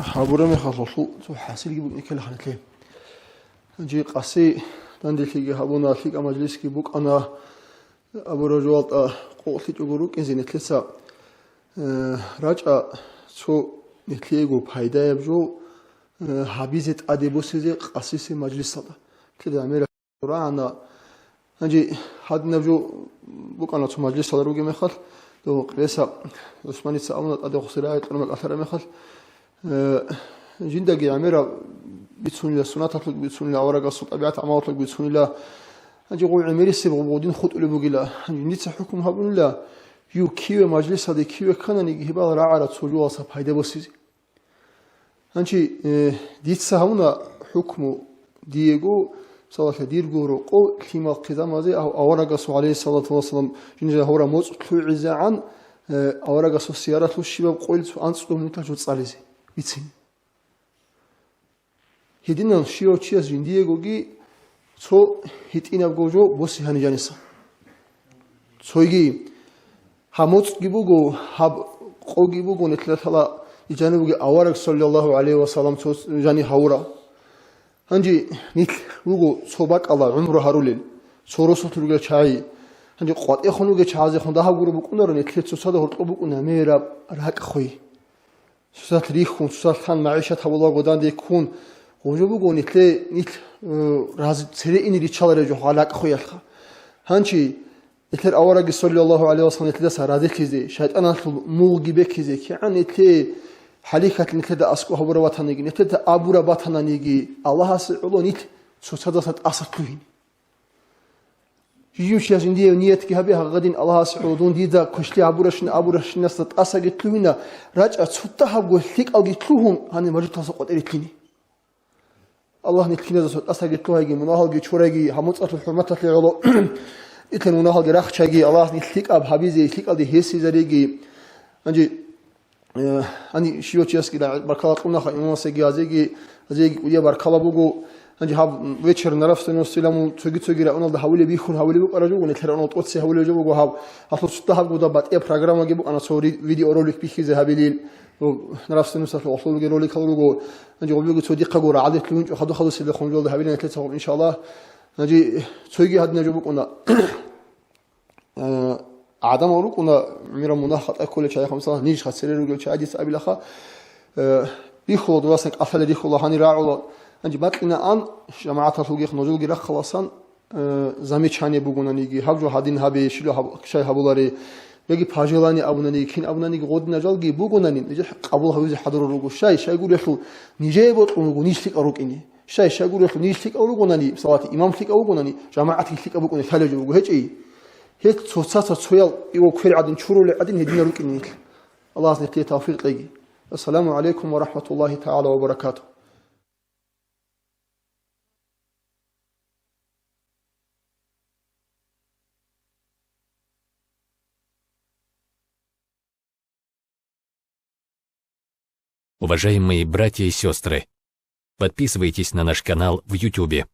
حابورم يخلصوا سو حاسيل يجيبوا كل خانتين. نجي قصي عندي في حابونا في مجلس كي بوك أنا أبو رجوات قوتي تجوروك إنزين نتلسا راجع سو نتليجو بهيدا يبجو حبيزة أديبوسيزي قصيصي مجلس هذا كده عمير رانا Anji had navju bukana tu majlis sala rugi mekhal to qresa Osmani sauna ade khusira aytqorma qathara mekhal jindagi amira bitsun la sunat atluk bitsun la awraga su tabiat amatluk bitsun la anji qul amiri sib qudin khut ul bugila anji nitsa hukm habun la yu kiwe majlis ade kiwe kanani hibal ra'ara tsuju wasa fayda bosizi anji ditsa hamuna hukmu diego صلاة دير جورو قو كلمة قدام هذه أو أورجس عليه الصلاة والسلام جنجا هورا موت عز عن أورجس السيارة الشباب قلت أنصتهم متجود صالزي بيتين هدينا شيو تشيز جندية جوجي تو هتينا بجوجو بوسي هني جانسا تويجي هموت جيبوجو هب قو جيبوجو نتلثلا يجانبوجي أورج صلى الله عليه وسلم تو جاني هورا هنجي نيت روغو صوباك الله عمره هارولين صوروسو تروغا چاي هنجي قوات اخونوغا چازي خوندا هاغورو بكونور نيتلت سوسادا هورطو بكونا ميرا راك خوي سوسات ريخون سوسات خان معيشة حوالا غودان دي كون غوجو بكو نيت راز سري اني دي چالاري جو حالاك خوي الخا هنجي نيتلر اورا صلى الله عليه وسلم نيتلر سرازي كيزي شايد انا موغي بكيزي كي عن نيتلر حليكة نتلد أسكو هبورا وطنيجي نتلد أبورا وطنيجي الله سعلو نيت سوسادة أسكوين يجوش يا زندية نيتك هبيها غدين الله سعلو دون ديدا كشلي أبورش ناس أسكت لوينا رجع سوتها بقولك أجيت لهم هني مرجع تسقط إلتني الله نتكلم ذا أسكت لها يجي مناهل جي شورجي هموت أطل حرمة لعلو إتن مناهل جراح شجي الله نتلك أب حبيزي نتلك أدي هسي زريجي أنجي أني شيء تياسكي لا بركلا قلنا خا إمام سجى أزيجي ويا بركلا بوجو أنجي هاب ويتشر نرفت نوستيلامو تجي رأونا ده حولي بيخون حولي بيك أرجو ونتلر أنا تقصي حولي جو بوجو هاب أصل ستة هاب جودا بات إيه برنامج أجيبو أنا صوري فيديو رولك بيخي زهابيلين نرفت نوستل وصلوا جي رولك خلوجو أنجي قبل جو تودي قجورة عادة لون خدوا سيد خون جول زهابيلين نتلر إن شاء الله أنجي تيجي هاد نجيبو أنا عدم أروق ونا ميرا مناخت أكل شيء خمسة نيج خسرين رجل شيء عادي سأبي لخا بيخلو دواسك أفعل بيخلو هني راعوا أنجي باتلنا أن جماعة الخلق نزول جرا خلاصان زمي شاني بقولنا نيجي هبجو هادين هبي شلو شيء هبولاري يجي باجلاني أبونا نيجي كين أبونا نيجي غود نجال جي بقولنا نيجي قبول هويز حضر الرجل شيء يقول يخلو نيجي بطلون نيج فيك أروق إني شيء يقول يخلو نيج فيك أروق وناني صلاتي إمام فيك أروق وناني جماعة فيك أروق وناني ثلج وجو هيك إيه هيك صوصات صويل يوكفر عدن شرور لعدن هدينا روك النيل الله نتلي توفيق لي السلام عليكم ورحمة الله تعالى وبركاته Уважаемые братья и сестры, подписывайтесь на наш канал в YouTube.